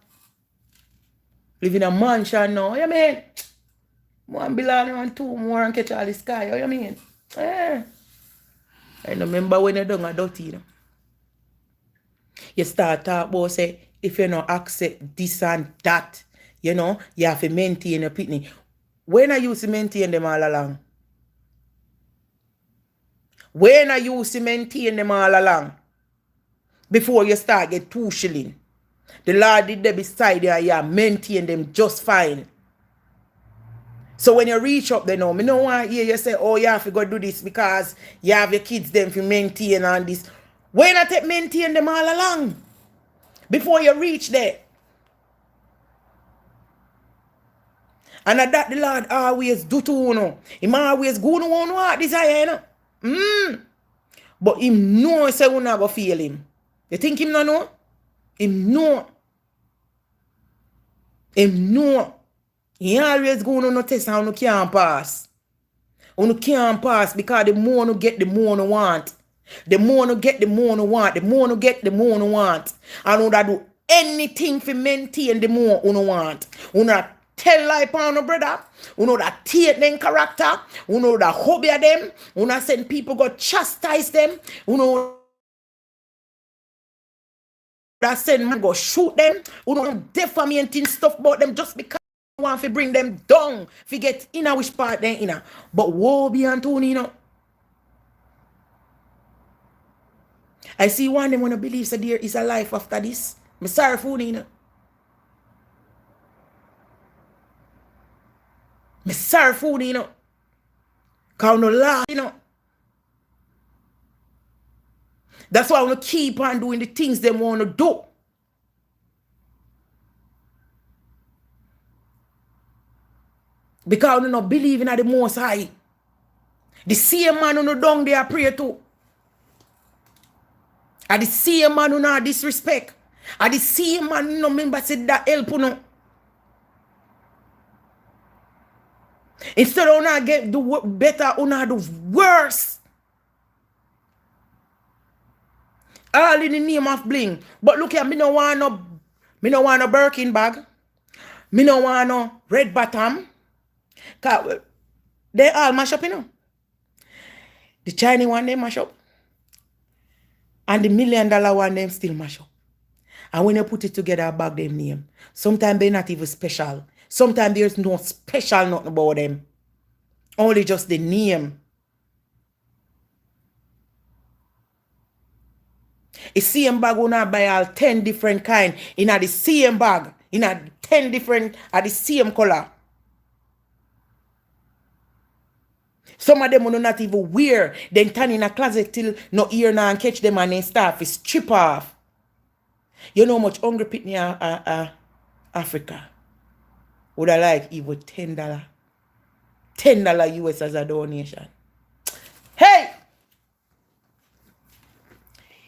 Live in a mansion now. You mean? One billion and two more and catch all the sky. You mean? I don't remember when you don't have dirty. You know? You start talk about say if you don't accept this and that, you know, you have to maintain your pitney. When I used to maintain them all along? When I used to maintain them all along? Before you start get 2 shilling. The Lord did them beside you, you maintain them just fine. So when you reach up there now, me no want hear you say, oh, you have to go do this because you have your kids them to maintain and this. When I take maintain them all along? Before you reach there. And that the Lord always do to you know. He always go to one what desire, you know. But him know say we not go feel him. You think him no know? Him know. Him know. He always go on no test and you can't pass. You can't pass because the more you get, the more you want. The more you get, the more you want. The more you get, the more you want. And you that do anything to maintain the more you want. You not tell lie upon your brother. You know that take them character. You know that hobby them. You not send people go chastise them. You know that send man go shoot them. You know defamating stuff about them just because you want to bring them down. Forget in a which part they in. But woe be unto you know. I see one them wanna believe that there is a life after this. I'm sorry for you know. I'm sorry for you know. Cause no lie, you know. That's why I want to keep on doing the things they want to do. Because I don't believe in the Most High. The same man who no down there pray to. And the same man who no disrespect. And the same man who no member said that help you know. Instead of not get do better, you not do worse. All in the name of bling. But look here, me no want no Birkin bag. Me no want no red bottom. Cause they all mash up, you know. The Chinese one they mash up. And the $1 million one them still mash up. And when you put it together, bag them name. Sometimes they're not even special. Sometimes there's no special nothing about them. Only just the name. A same bag will not buy all 10 different kind in the same bag. In a 10 different at the same color. Some of them will not even wear. Then turn in a closet till no ear now and catch them and then start to strip off. You know how much hungry pitney Africa would I like even $10. $10 US as a donation. Hey!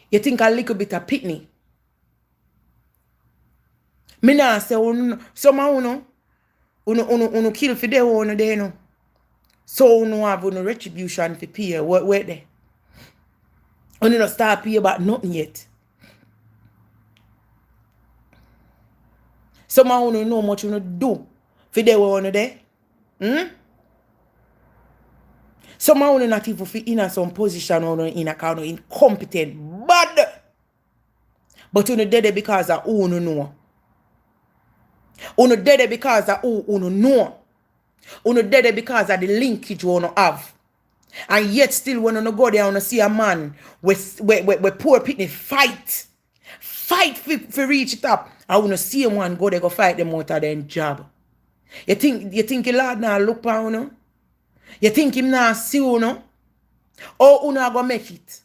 You think a little bit of pitney? Me nah say some of you kill for their own day, no. So you have no retribution to pay. What there? You don't start pay about nothing yet. Some of you know much you do for their own day. Some of you not even in some position or in a kind of incompetent, bad. But you dead because of who you know. You dead because of who you know. You dead because of the linkage you have. And yet still when you go there and see a man with poor pitney fight for reach it up. And when you see a man go there go fight them out of their job. You think the Lord now look on you? You think him now see you? Or you not go make it?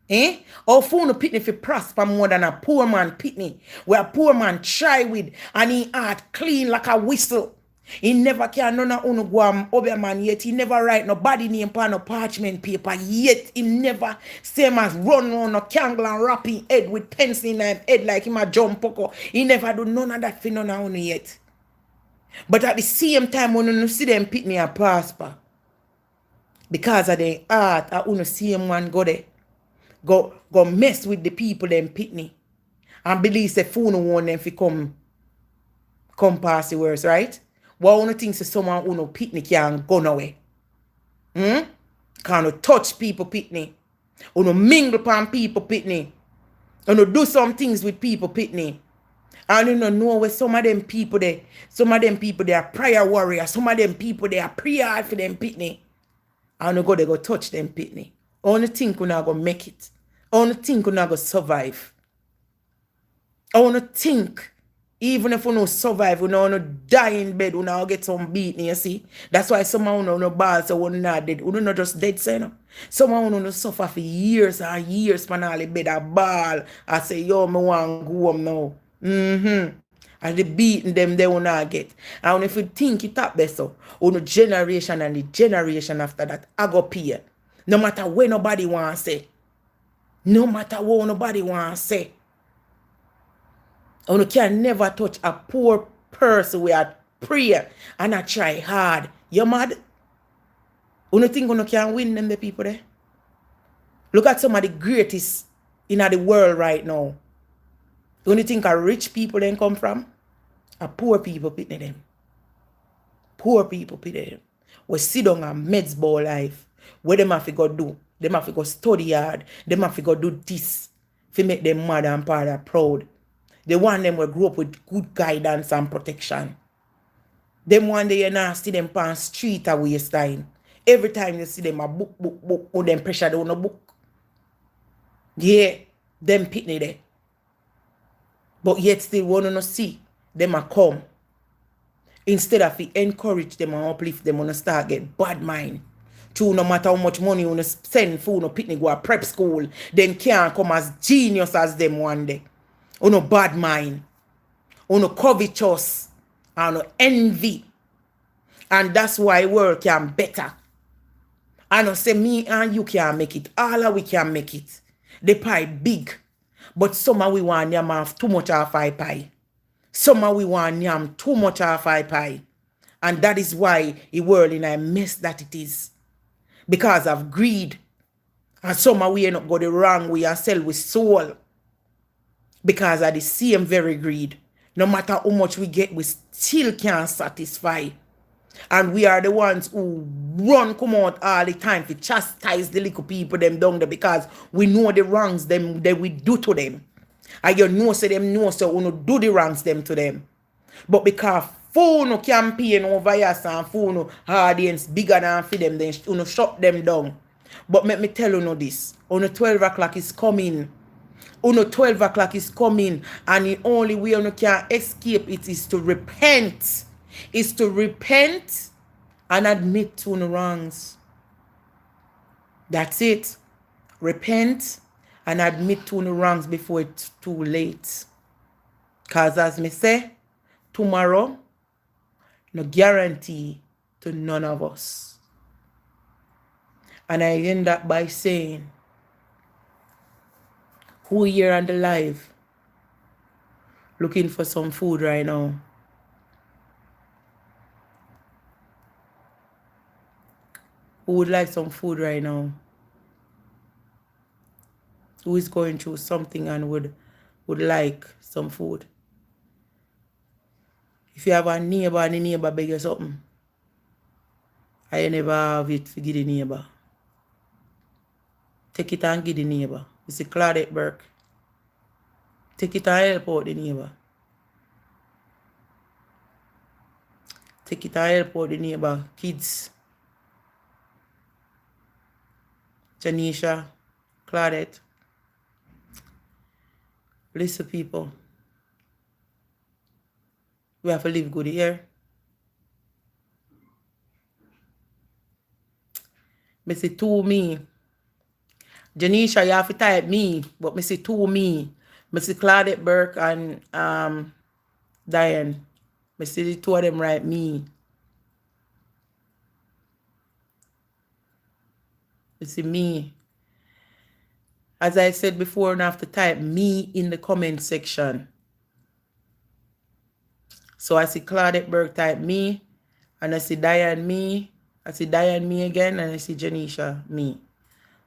Eh? Or phone pitney fi prosper more than a poor man pitney. Where a poor man try with and he heart clean like a whistle. He never can none of unu go over man yet. He never write no body name on no parchment paper yet. He never same as run on a candle and wrap his head with pencil in his head like him a jump poko. He never do none of that for none of unu yet. But at the same time when unu see them pitney a prosper. Because of the heart I unu see him one go there. Go mess with the people them pitney. And believe the phone want them to come past the words, right? What one things is someone who no pitney can go nowhere. Can't touch people pitney. Who no mingle upon people pitney. Who no do some things with people pitney. And you know where some of them people they are prayer warriors. Some of them people they are pray hard for them pitney. And they go touch them pitney. Only think we not go make it. Only think we not go survive. I want to think, even if we no survive, we don't die in bed, we not get some beating, you see. That's why some of no ball, so we not dead. We not just dead, so you know. Some of no suffer for years and years, man, all the bed a ball. I say, yo, me want to go home now. And the beating them, they will not get. And if you think it up better, so, no generation and the generation after that, I go pay. No matter where nobody want to say. No matter what nobody want to say. You can never touch a poor person with a prayer and a try hard. You mad? You think you can win them, the people there? Look at some of the greatest in the world right now. You think a rich people then come from? A poor people pitney them. Poor people pitney them. We sit down and meds ball life. What them have to go do? Them have to go study hard. Them have to go do this. To make them mother and father proud. They want them will grow up with good guidance and protection. Them one day you not see them on street a waste time. Every time you see them a book, or them pressure down a book. Yeah, them pitney there. But yet still want to see them a come. Instead of encourage them and uplift them on start get bad mind. To no matter how much money you send for no pitney go a prep school, then can't come as genius as them one day. On no bad mind, on no covetous, and no envy. And that's why work can better. I know say me and you can make it. All of we can make it. The pie big. But some of we want yam have too much of our pie. Some of we want yam too much of our pie. And that is why the world in a mess that it is. Because of greed. And some of we end up go the wrong way and sell with soul. Because of the same very greed. No matter how much we get, we still can't satisfy. And we are the ones who come out all the time to chastise the little people them down there because we know the wrongs them that we do to them. And you know so them know so we no do the wrongs them to them. But because phone campaign over here and phone audience bigger than for them, then you shut them down. But let me tell you this. 12 o'clock is coming. 12 o'clock is coming, and the only way you can escape it is to repent. Is to repent and admit to the wrongs. That's it. Repent and admit to the wrongs before it's too late. Because as me say, tomorrow, no guarantee to none of us. And I end up by saying, who here on the live looking for some food right now? Who would like some food right now? Who is going through something and would like some food? If you have a neighbor and the neighbor beg you something, I never have it to give the neighbor. Take it and give the neighbor. You see Claudette Burke. Take it and help out the neighbor. Take it and help out the neighbor. Kids. Janisha. Claudette. Listen, people. We have to live good here. But say to me, Janisha, you have to type me, but me see two me. Me see Claudette Burke and Diane. Me see the two of them write me. Me see me. As I said before, you have to type me in the comment section. So I see Claudette Burke type me, and I see Diane me. I see Diane me again, and I see Janisha me.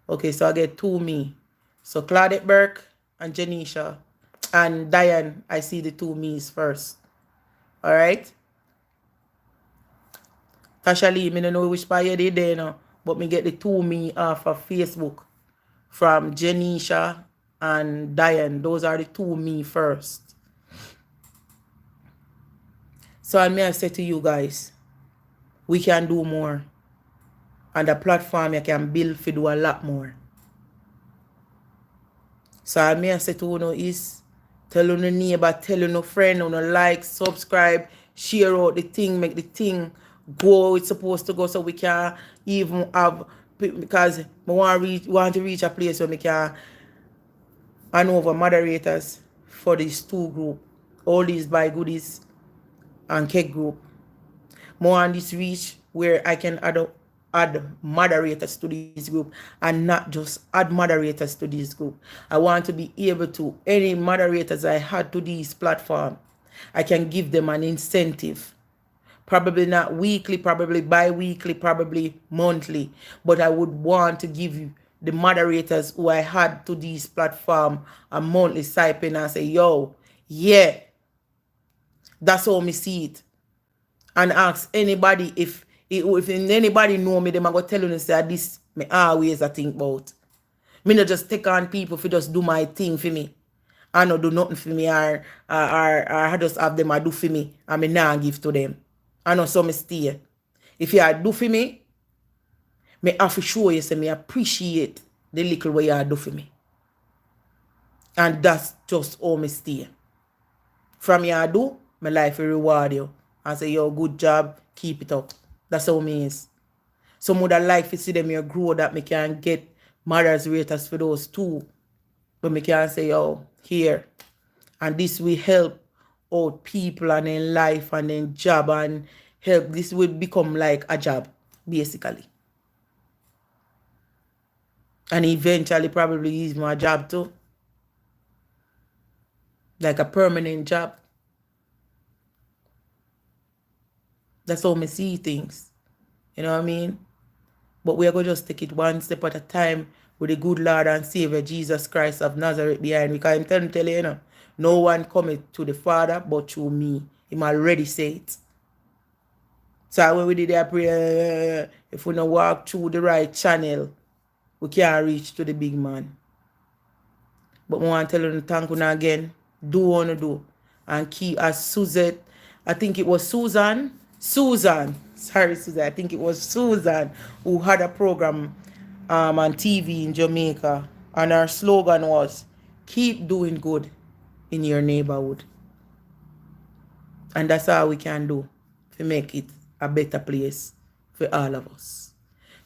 Okay, so I get two me. So Claudette Burke and Janisha and Diane, I see the two me's first. All right. Tasha Lee, me don't know which part you did there now, but me get the two me off of Facebook from Janisha and Diane. Those are the two me first. So I may have said to you guys, we can do more. And the platform you can build for do a lot more. So I may have said to you is tell your neighbor, tell your friend, like, subscribe, share out the thing, make the thing go it's supposed to go so we can even have, because we want to reach a place where we can hand over moderators for these two group, all these buy goodies and cake group. More on this reach where I can add moderators to this group and not just add moderators to this group. I want to be able to, any moderators I had to this platform, I can give them an incentive. Probably not weekly, probably bi-weekly, probably monthly. But I would want to give you the moderators who I had to this platform a monthly stipend and say, yo, yeah, that's how me see it. And ask anybody if anybody know me, them I go tell you say this me always I think about. Me not just take on people if just do my thing for me. I not do nothing for me or I just have them I do for me and me nah give to them. I know some stay. If you do for me have to show you say me appreciate the little way you do for me. And that's just all me stay. From you do, my life will reward you. And say, yo, good job, keep it up. That's how me is. Some would like to see them here grow that me can get mothers raters for those two. But me can say, yo, here. And this will help out people and in life and in job and help. This will become like a job, basically. And eventually probably is my job too. Like a permanent job. That's how me see things. You know what I mean? But we are going to just take it one step at a time with the good Lord and Savior Jesus Christ of Nazareth behind. Because I'm telling you, no one cometh to the Father but through me. Him already say it. So when we did that prayer, if we don't walk through the right channel, we can't reach to the big man. But we want to tell you thank you again. Do what you do. And keep as Suzette, I think it was Susan. Sorry, Susan. I think it was Susan who had a program on TV in Jamaica. And her slogan was, keep doing good in your neighborhood. And that's all we can do to make it a better place for all of us.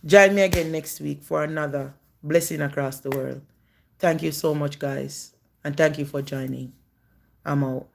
Join me again next week for another blessing across the world. Thank you so much, guys. And thank you for joining. I'm out.